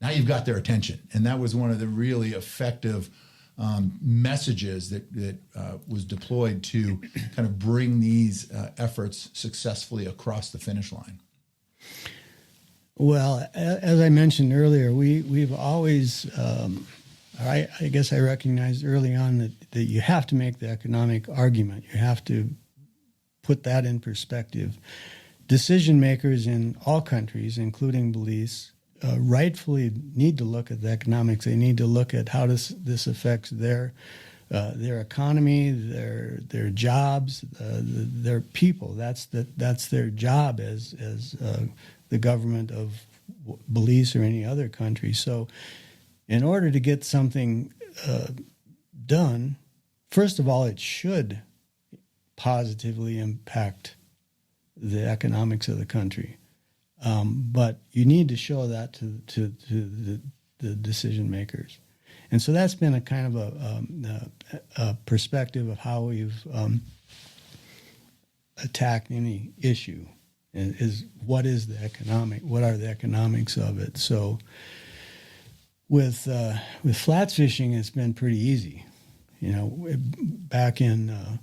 [SPEAKER 2] now you've got their attention. And that was one of the really effective messages that was deployed to kind of bring these efforts successfully across the finish line.
[SPEAKER 3] Well, as I mentioned earlier, we've always, I guess I recognized early on that you have to make the economic argument. You have to put that in perspective. Decision makers in all countries, including Belize, rightfully need to look at the economics. They need to look at how this affects their economy, their jobs, their people. That's their job as the government of Belize or any other country. So, in order to get something done, first of all, it should positively impact the economics of the country. But you need to show that to the decision makers. And so that's been a kind of a perspective of how we've attacked any issue, is what are the economics of it. So with flats fishing, it's been pretty easy. Back in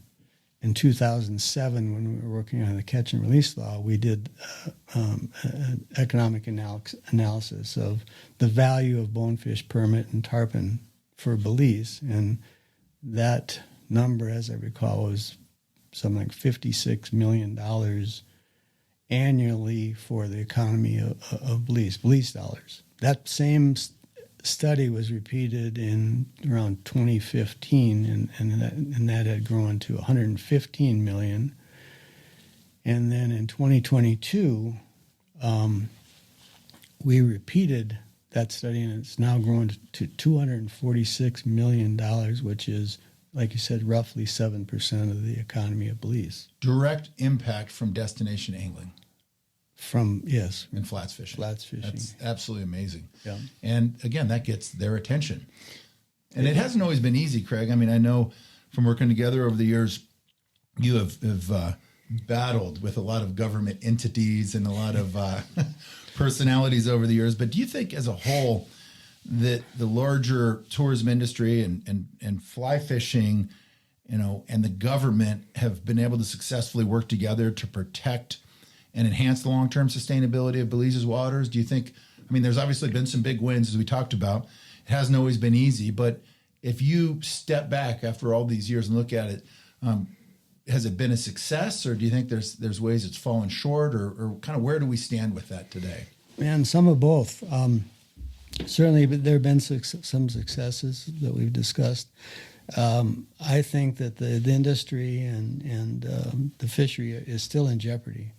[SPEAKER 3] 2007, when we were working on the catch and release law, we did an economic analysis of the value of bonefish, permit, and tarpon for Belize. And that number, as I recall, was something like $56 million annually for the economy of Belize dollars. That same study was repeated in around 2015, and that had grown to 115 million. And then in 2022, we repeated that study, and it's now grown to $246 million, which is, like you said, roughly 7% of the economy of Belize.
[SPEAKER 2] Direct impact from destination angling.
[SPEAKER 3] Yes.
[SPEAKER 2] And flats fishing.
[SPEAKER 3] Flats fishing.
[SPEAKER 2] That's absolutely amazing.
[SPEAKER 3] Yeah.
[SPEAKER 2] And again, that gets their attention. And it hasn't always been easy, Craig. I mean, I know from working together over the years, you have battled with a lot of government entities and a lot of personalities over the years. But do you think as a whole that the larger tourism industry and fly fishing, and the government have been able to successfully work together to protect and enhance the long-term sustainability of Belize's waters? Do you think, there's obviously been some big wins, as we talked about. It hasn't always been easy, but if you step back after all these years and look at it, has it been a success, or do you think there's ways it's fallen short, or kind of where do we stand with that today?
[SPEAKER 3] Man, some of both. Certainly, but there have been some successes that we've discussed. I think that the industry and the fishery is still in jeopardy,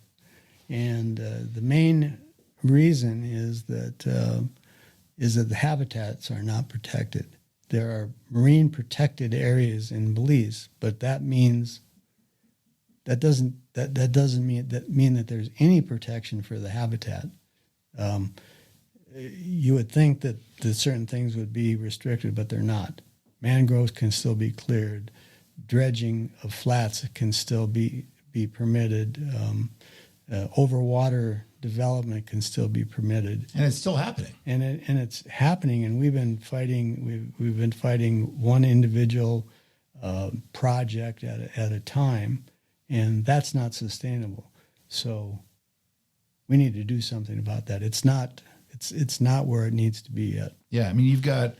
[SPEAKER 3] and the main reason is that the habitats are not protected. There are marine protected areas in Belize, but that doesn't mean that there's any protection for the habitat. You would think that certain things would be restricted, but they're not. Mangroves can still be cleared. Dredging of flats can still be permitted. Overwater development can still be permitted,
[SPEAKER 2] And it's still happening.
[SPEAKER 3] and it's happening. And we've been fighting one individual project at a time, and that's not sustainable. So we need to do something about that. It's not where it needs to be yet.
[SPEAKER 2] Yeah, I mean, you've got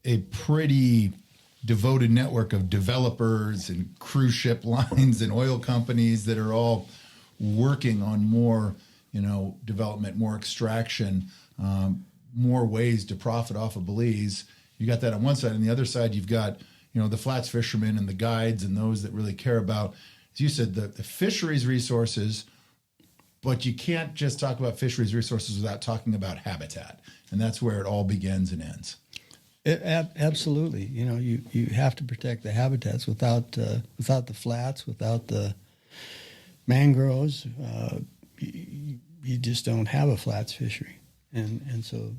[SPEAKER 2] a pretty devoted network of developers and cruise ship lines and oil companies that are all working on more, development, more extraction, more ways to profit off of Belize. You got that on one side. On the other side, you've got, the flats fishermen and the guides and those that really care about, as you said, the fisheries resources. But you can't just talk about fisheries resources without talking about habitat. And that's where it all begins and ends.
[SPEAKER 3] Absolutely. You have to protect the habitats. Without the flats, without the mangroves, you just don't have a flats fishery. And so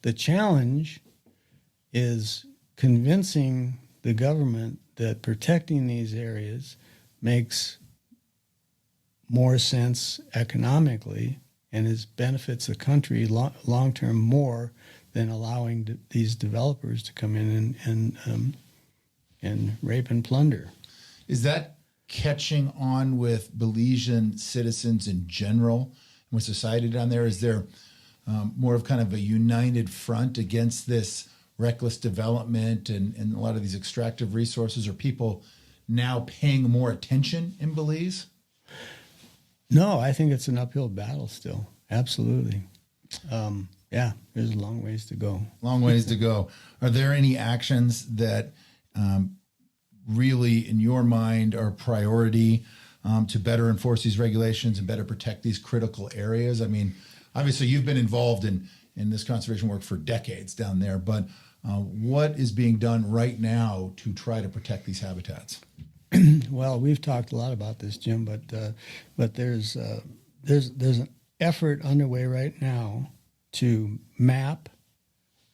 [SPEAKER 3] the challenge is convincing the government that protecting these areas makes more sense economically and benefits the country long term more than allowing these developers to come in and rape and plunder.
[SPEAKER 2] Is that catching on with Belizean citizens in general and with society down there? Is there more of kind of a united front against this reckless development and a lot of these extractive resources? Are people now paying more attention in Belize?
[SPEAKER 3] No, I think it's an uphill battle still. Absolutely. Yeah, there's a long ways to go.
[SPEAKER 2] Long ways to go. Are there any actions that really, in your mind, are a priority to better enforce these regulations and better protect these critical areas? I mean, obviously, you've been involved in this conservation work for decades down there, but what is being done right now to try to protect these habitats?
[SPEAKER 3] Well, we've talked a lot about this, Jim, but there's an effort underway right now to map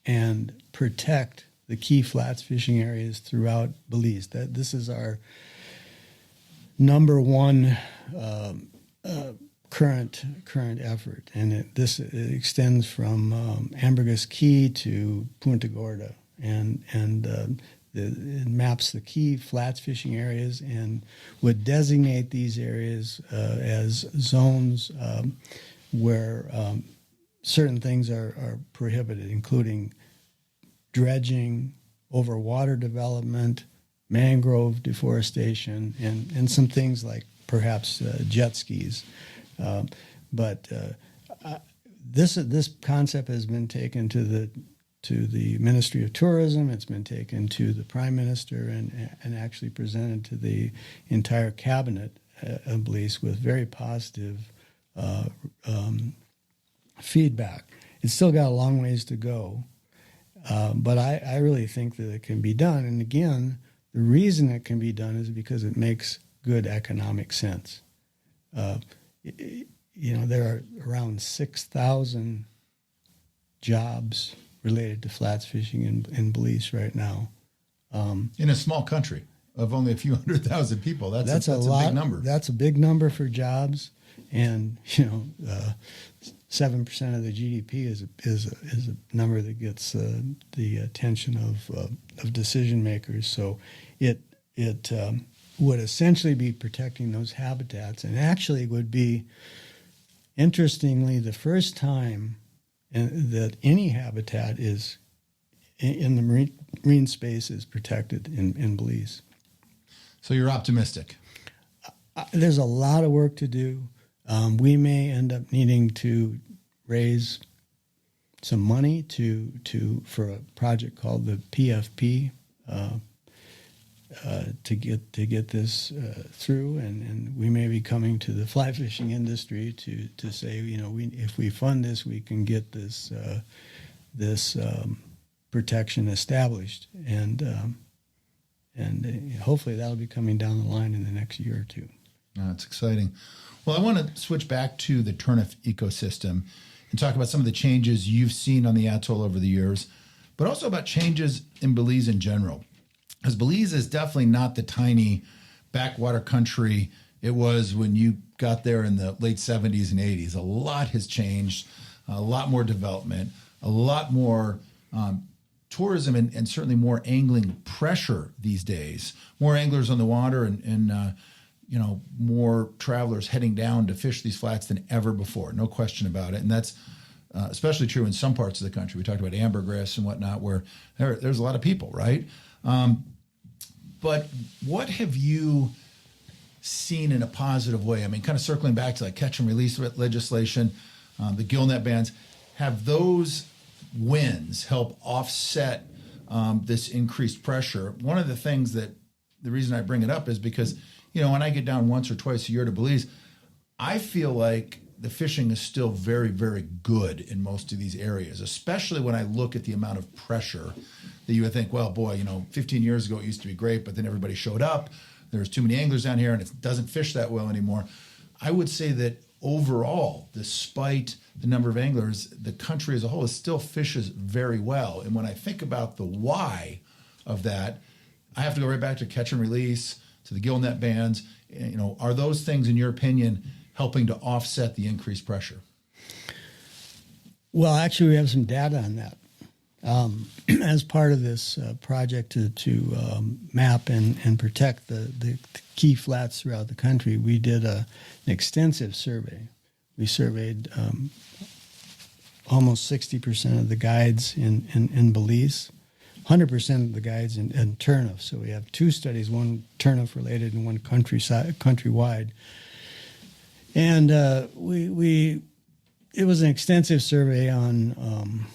[SPEAKER 3] and protect the key flats fishing areas throughout Belize. This is our number one current effort, and it extends from Ambergris Key to Punta Gorda, and it maps the key flats fishing areas and would designate these areas as zones where certain things are prohibited, including dredging, overwater development, mangrove deforestation, and some things like perhaps jet skis. But this concept has been taken to the Ministry of Tourism. It's been taken to the Prime Minister and actually presented to the entire cabinet of Belize with very positive feedback. It's still got a long ways to go, but I really think that it can be done. And again, the reason it can be done is because it makes good economic sense. There are around 6,000 jobs related to flats fishing in Belize right now.
[SPEAKER 2] In a small country of only a few 100,000 people, that's a big number.
[SPEAKER 3] That's a big number for jobs, and 7% of the GDP is a number that gets the attention of decision makers. So it would essentially be protecting those habitats, and actually would be, interestingly, the first time that any habitat is in the marine space is protected in Belize.
[SPEAKER 2] So you're optimistic.
[SPEAKER 3] There's a lot of work to do. We may end up needing to raise some money for a project called the PFP to get this through, and we may be coming to the fly fishing industry to say, if we fund this, we can get this protection established, and hopefully that'll be coming down the line in the next year or two.
[SPEAKER 2] That's exciting. Well, I want to switch back to the Turneffe ecosystem and talk about some of the changes you've seen on the atoll over the years, but also about changes in Belize in general. Because Belize is definitely not the tiny backwater country it was when you got there in the late 70s and 80s. A lot has changed, a lot more development, a lot more tourism, and certainly more angling pressure these days. More anglers on the water, and more travelers heading down to fish these flats than ever before. No question about it. And that's especially true in some parts of the country. We talked about ambergris and whatnot, where there's a lot of people, right? But what have you seen in a positive way? I mean, kind of circling back to like catch and release legislation, the gillnet bans, have those wins help offset this increased pressure? One of the things the reason I bring it up is because, when I get down once or twice a year to Belize, I feel like the fishing is still very, very good in most of these areas, especially when I look at the amount of pressure that you would think, well, boy, 15 years ago it used to be great, but then everybody showed up. There's too many anglers down here and it doesn't fish that well anymore. I would say that overall, despite the number of anglers, the country as a whole still fishes very well. And when I think about the why of that, I have to go right back to catch and release, to the gillnet bans. Are those things, in your opinion, helping to offset the increased pressure?
[SPEAKER 3] Well, actually, we have some data on that. As part of this project to map and protect the key flats throughout the country, we did an extensive survey. We surveyed almost 60% of the guides in Belize, 100% of the guides in Turneffe. So we have two studies, one Turneffe related and one countrywide. And it was an extensive survey on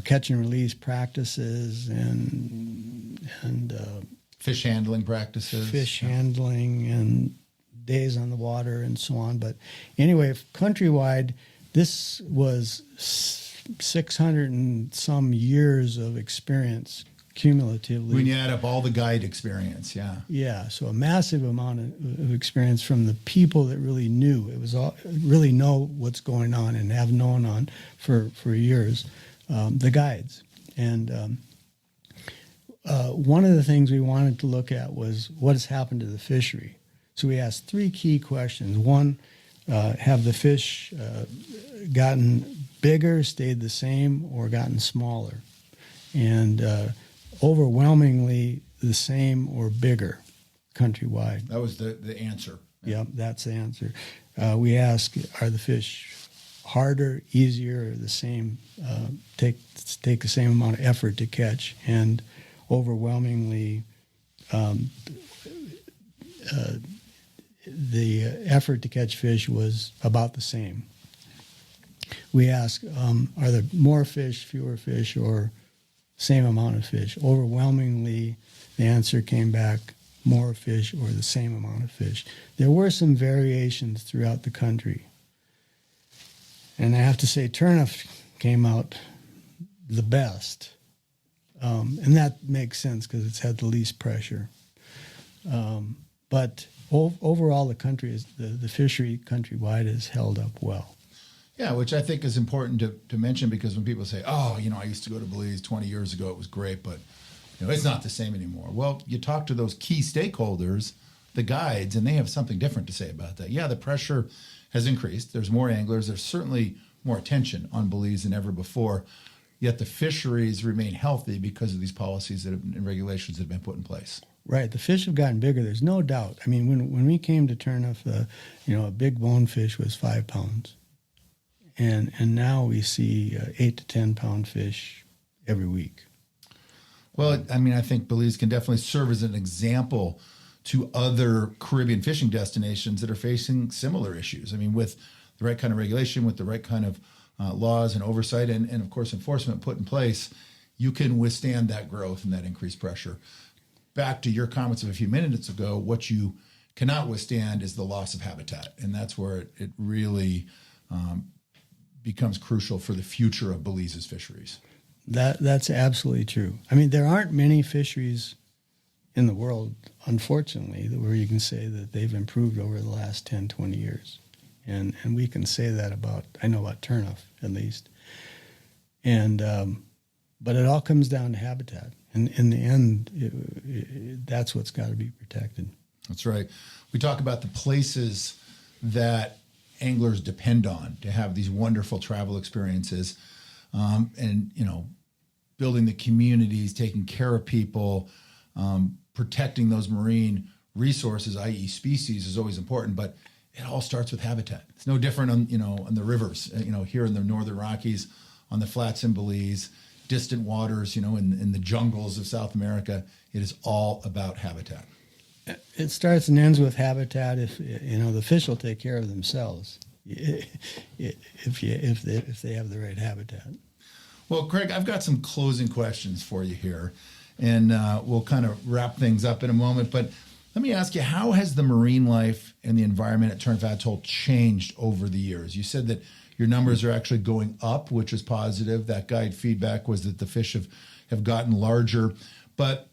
[SPEAKER 3] catch and release practices and
[SPEAKER 2] fish handling practices,
[SPEAKER 3] handling and days on the water and so on. But anyway, countrywide, this was 600 and some years of experience cumulatively.
[SPEAKER 2] When you add up all the guide experience, yeah.
[SPEAKER 3] Yeah, so a massive amount of experience from the people that really knew. It was really know what's going on and have known on for years, the guides. And one of the things we wanted to look at was what has happened to the fishery. So we asked three key questions. One, have the fish gotten bigger, stayed the same, or gotten smaller? And overwhelmingly the same or bigger countrywide.
[SPEAKER 2] That was the answer.
[SPEAKER 3] Yep, that's the answer. We ask, are the fish harder, easier, or the same, take the same amount of effort to catch? And overwhelmingly, the effort to catch fish was about the same. We ask, are there more fish, fewer fish, or same amount of fish? Overwhelmingly, the answer came back, more fish or the same amount of fish. There were some variations throughout the country. And I have to say, Turneffe came out the best. And that makes sense because it's had the least pressure. But overall, the country the fishery countrywide has held up well.
[SPEAKER 2] Yeah, which I think is important to mention, because when people say, oh, I used to go to Belize 20 years ago, it was great, but it's not the same anymore. Well, you talk to those key stakeholders, the guides, and they have something different to say about that. Yeah, the pressure has increased. There's more anglers. There's certainly more attention on Belize than ever before. Yet the fisheries remain healthy because of these policies and regulations that have been put in place.
[SPEAKER 3] Right. The fish have gotten bigger. There's no doubt. I mean, when we came to Turneffe, a big bonefish was 5 pounds. And now we see 8 to 10 pound fish every week.
[SPEAKER 2] Well, I mean, I think Belize can definitely serve as an example to other Caribbean fishing destinations that are facing similar issues. I mean, with the right kind of regulation, with the right kind of laws and oversight, and of course enforcement put in place, you can withstand that growth and that increased pressure. Back to your comments of a few minutes ago, what you cannot withstand is the loss of habitat, and that's where it really becomes crucial for the future of Belize's fisheries.
[SPEAKER 3] That's absolutely true. I mean, there aren't many fisheries in the world, unfortunately, where you can say that they've improved over the last 10, 20 years. And we can say that I know about Turneffe, at least. And but it all comes down to habitat. And in the end, that's what's got to be protected.
[SPEAKER 2] That's right. We talk about the places that anglers depend on to have these wonderful travel experiences, and building the communities, taking care of people, protecting those marine resources, i.e. species, is always important, but it all starts with habitat. It's no different on the rivers, here in the Northern Rockies, on the flats in Belize, distant waters, in the jungles of South America. It is all about habitat.
[SPEAKER 3] It starts and ends with habitat. If the fish will take care of themselves, if they have the right habitat.
[SPEAKER 2] Well, Craig, I've got some closing questions for you here, and we'll kind of wrap things up in a moment. But let me ask you, how has the marine life and the environment at Turneffe Atoll changed over the years? You said that your numbers are actually going up, which is positive. That guide feedback was that the fish have gotten larger. But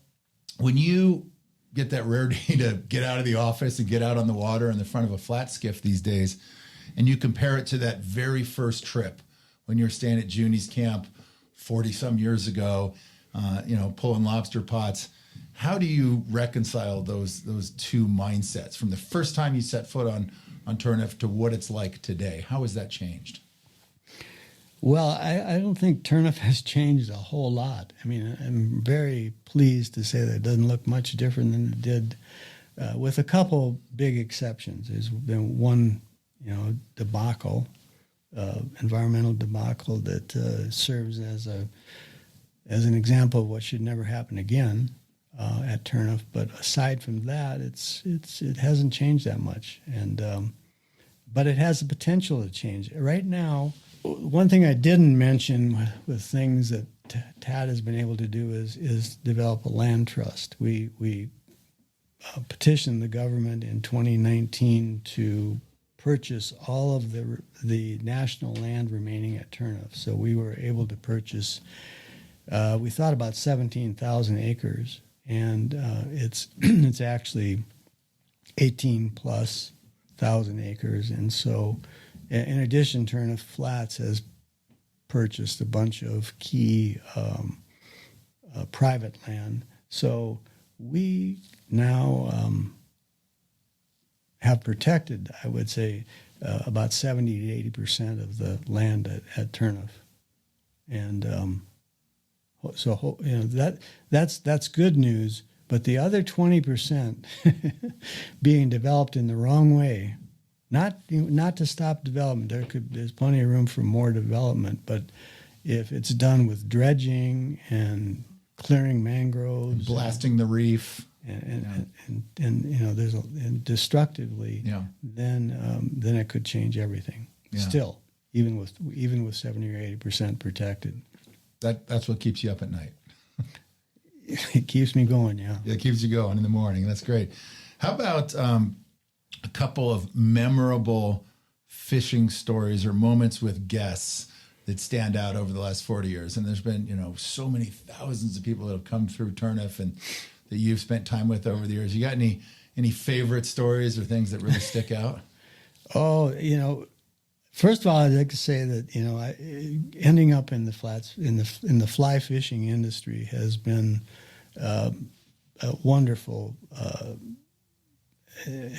[SPEAKER 2] when you get that rare day to get out of the office and get out on the water in the front of a flat skiff these days, and you compare it to that very first trip when you're staying at Junie's camp 40-some years ago, pulling lobster pots, how do you reconcile those two mindsets from the first time you set foot on Turneffe to what it's like today? How has that changed?
[SPEAKER 3] Well, I don't think Turneffe has changed a whole lot. I mean, I'm very pleased to say that it doesn't look much different than it did, with a couple big exceptions. There's been one, debacle, environmental debacle that serves as an example of what should never happen again at Turneffe. But aside from that, it hasn't changed that much, and but it has the potential to change. Right now, one thing I didn't mention with things that TAD has been able to do is develop a land trust. We petitioned the government in 2019 to purchase all of the national land remaining at Turneffe. So we were able to purchase, we thought about 17,000 acres, and it's actually 18 plus thousand acres. And so in addition, Turneffe Flats has purchased a bunch of key private land. So we now have protected, I would say, about 70 to 80% of the land at Turneffe, and so that's good news. But the other 20% being developed in the wrong way, not to stop development. There's plenty of room for more development, but if it's done with dredging and clearing mangroves,
[SPEAKER 2] blasting the reef,
[SPEAKER 3] and destructively, then it could change everything. Yeah. Still, even with 70 or 80% protected.
[SPEAKER 2] That's what keeps you up at night.
[SPEAKER 3] It keeps me going. Yeah,
[SPEAKER 2] it keeps you going in the morning. That's great. How about a couple of memorable fishing stories or moments with guests that stand out over the last 40 years? And there's been, so many thousands of people that have come through Turneffe and that you've spent time with over the years. You got any favorite stories or things that really stick out?
[SPEAKER 3] Oh, first of all, I'd like to say that, ending up in the flats, in the fly fishing industry has been a wonderful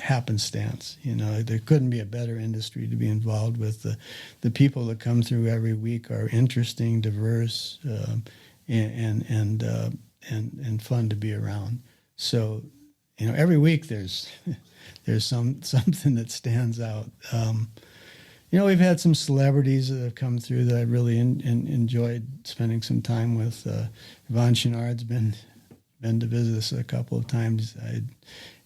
[SPEAKER 3] happenstance. There couldn't be a better industry to be involved with. The people that come through every week are interesting, diverse, and fun to be around. So, every week there's something that stands out. We've had some celebrities that have come through that I really enjoyed spending some time with. Yvonne Chouinard's been to visit us a couple of times.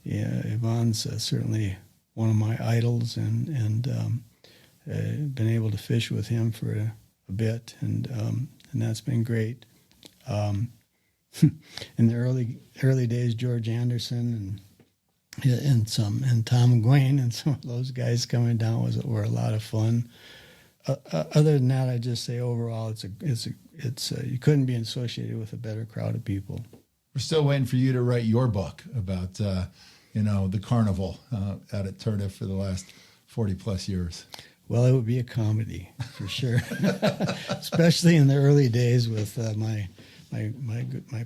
[SPEAKER 3] yeah, Yvonne's certainly one of my idols, and been able to fish with him for a bit, and that's been great. In the early days, George Anderson and Tom Gwain and some of those guys coming down were a lot of fun. Other than that, I just say overall, it's you couldn't be associated with a better crowd of people.
[SPEAKER 2] We're still waiting for you to write your book about the carnival out at Turneffe for the last 40 plus years.
[SPEAKER 3] Well, it would be a comedy for sure, especially in the early days with my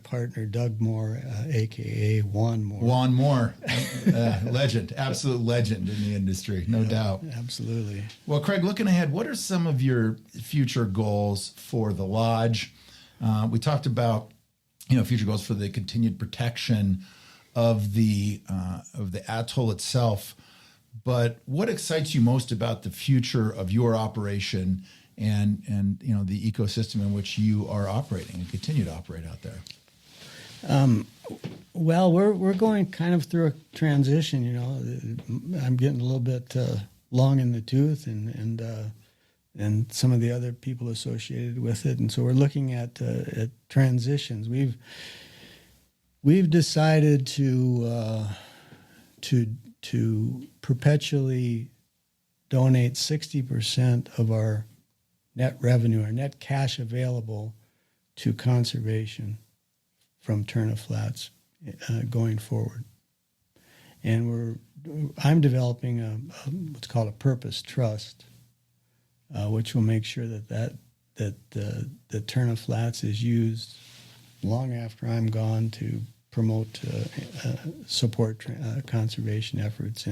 [SPEAKER 3] partner Doug Moore, aka Juan Moore.
[SPEAKER 2] Juan Moore, legend, absolute legend in the industry, no doubt.
[SPEAKER 3] Absolutely.
[SPEAKER 2] Well, Craig, looking ahead, what are some of your future goals for the lodge? We talked about future goals for the continued protection of the atoll itself. But what excites you most about the future of your operation and the ecosystem in which you are operating and continue to operate out there?
[SPEAKER 3] Well, we're going kind of through a transition. I'm getting a little bit long in the tooth, and some of the other people associated with it, and so we're looking at transitions. We've decided to perpetually donate 60% of our net revenue, our net cash available, to conservation from Turneffe Flats going forward. And I'm developing what's called a purpose trust, which will make sure that the Turneffe Flats is used long after I'm gone to promote, support conservation efforts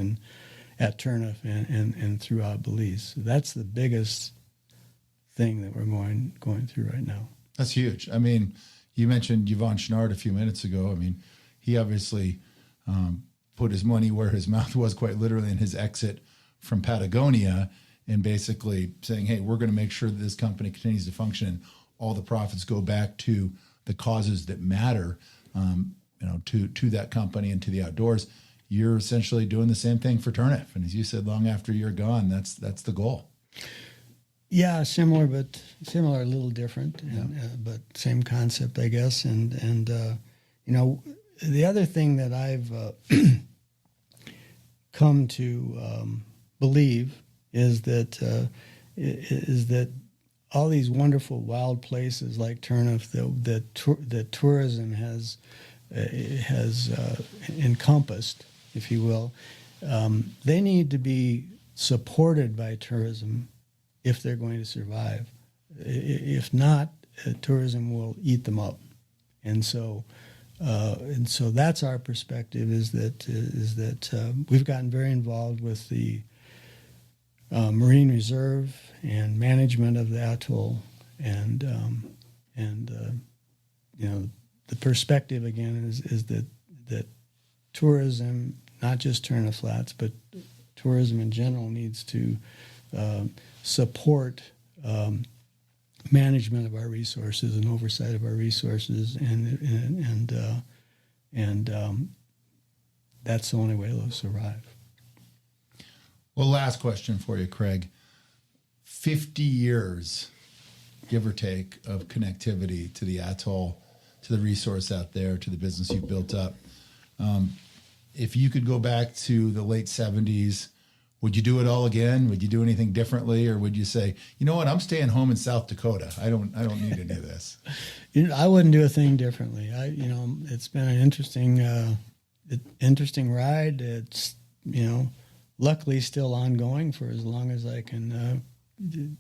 [SPEAKER 3] at Turneffe and throughout Belize. So that's the biggest thing that we're going through right now.
[SPEAKER 2] That's huge. I mean, you mentioned Yvon Chouinard a few minutes ago. I mean, he obviously put his money where his mouth was, quite literally, in his exit from Patagonia, and basically saying, hey, we're going to make sure that this company continues to function and all the profits go back to the causes that matter, to that company and to the outdoors. You're essentially doing the same thing for Turneffe. And as you said, long after you're gone, that's the goal.
[SPEAKER 3] Yeah, similar, a little different, but same concept, I guess. And the other thing that I've come to believe is that all these wonderful wild places like Turneffe that tourism has encompassed, if you will, they need to be supported by tourism if they're going to survive. If not, tourism will eat them up. And so that's our perspective. Is that we've gotten very involved with the Marine Reserve and management of the atoll, and the perspective again is that tourism, not just Turneffe Flats, but tourism in general, needs to support management of our resources and oversight of our resources, and that's the only way they'll survive.
[SPEAKER 2] Well, last question for you, Craig. 50 years, give or take, of connectivity to the atoll, to the resource out there, to the business you've built up. If you could go back to the late 70s, would you do it all again? Would you do anything differently, or would you say, you know what, I'm staying home in South Dakota. I don't need any of this.
[SPEAKER 3] I wouldn't do a thing differently. It's been an interesting ride. It's luckily still ongoing for as long as I can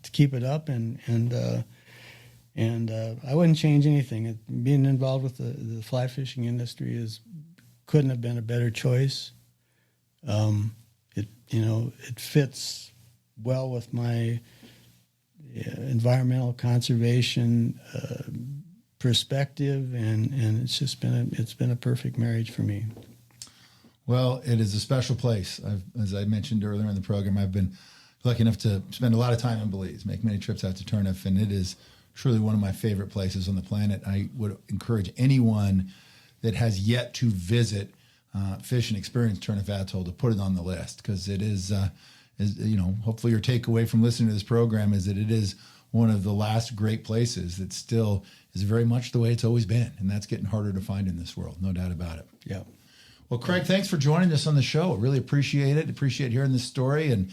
[SPEAKER 3] to keep it up, and I wouldn't change anything. Being involved with the fly fishing industry couldn't have been a better choice. It fits well with my environmental conservation perspective, and it's been a perfect marriage for me.
[SPEAKER 2] Well, it is a special place. As I mentioned earlier in the program, I've been lucky enough to spend a lot of time in Belize, make many trips out to Turneffe, and it is truly one of my favorite places on the planet. I would encourage anyone that has yet to visit fish and experience Turneffe Atoll, to put it on the list, because it is, hopefully your takeaway from listening to this program is that it is one of the last great places that still is very much the way it's always been. And that's getting harder to find in this world, no doubt about it.
[SPEAKER 3] Yeah.
[SPEAKER 2] Well, Craig, thanks for joining us on the show. Really appreciate it. Appreciate hearing this story, and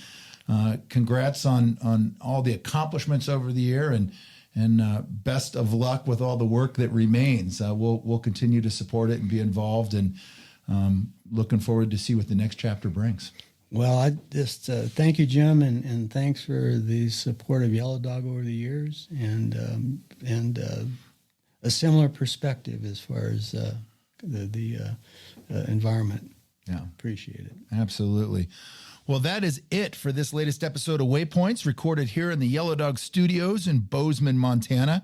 [SPEAKER 2] congrats on all the accomplishments over the year, and best of luck with all the work that remains. We'll continue to support it and be involved, and looking forward to see what the next chapter brings.
[SPEAKER 3] Well, I just thank you, Jim, and thanks for the support of Yellow Dog over the years, and a similar perspective as far as the environment.
[SPEAKER 2] Yeah,
[SPEAKER 3] appreciate it.
[SPEAKER 2] Absolutely. Well, that is it for this latest episode of Waypoints, recorded here in the Yellow Dog Studios in Bozeman, Montana.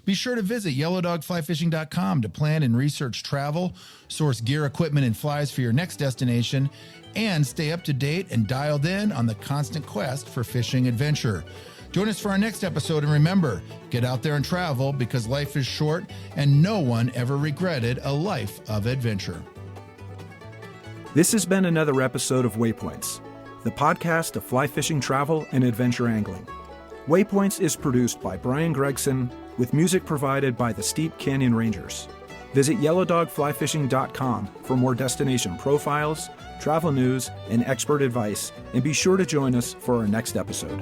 [SPEAKER 2] Be sure to visit yellowdogflyfishing.com to plan and research travel, source gear, equipment, and flies for your next destination, and stay up to date and dialed in on the constant quest for fishing adventure. Join us for our next episode, and remember, get out there and travel, because life is short and no one ever regretted a life of adventure.
[SPEAKER 1] This has been another episode of Waypoints, the podcast of fly fishing travel and adventure angling. Waypoints is produced by Brian Gregson, with music provided by the Steep Canyon Rangers. Visit yellowdogflyfishing.com for more destination profiles, travel news, and expert advice, and be sure to join us for our next episode.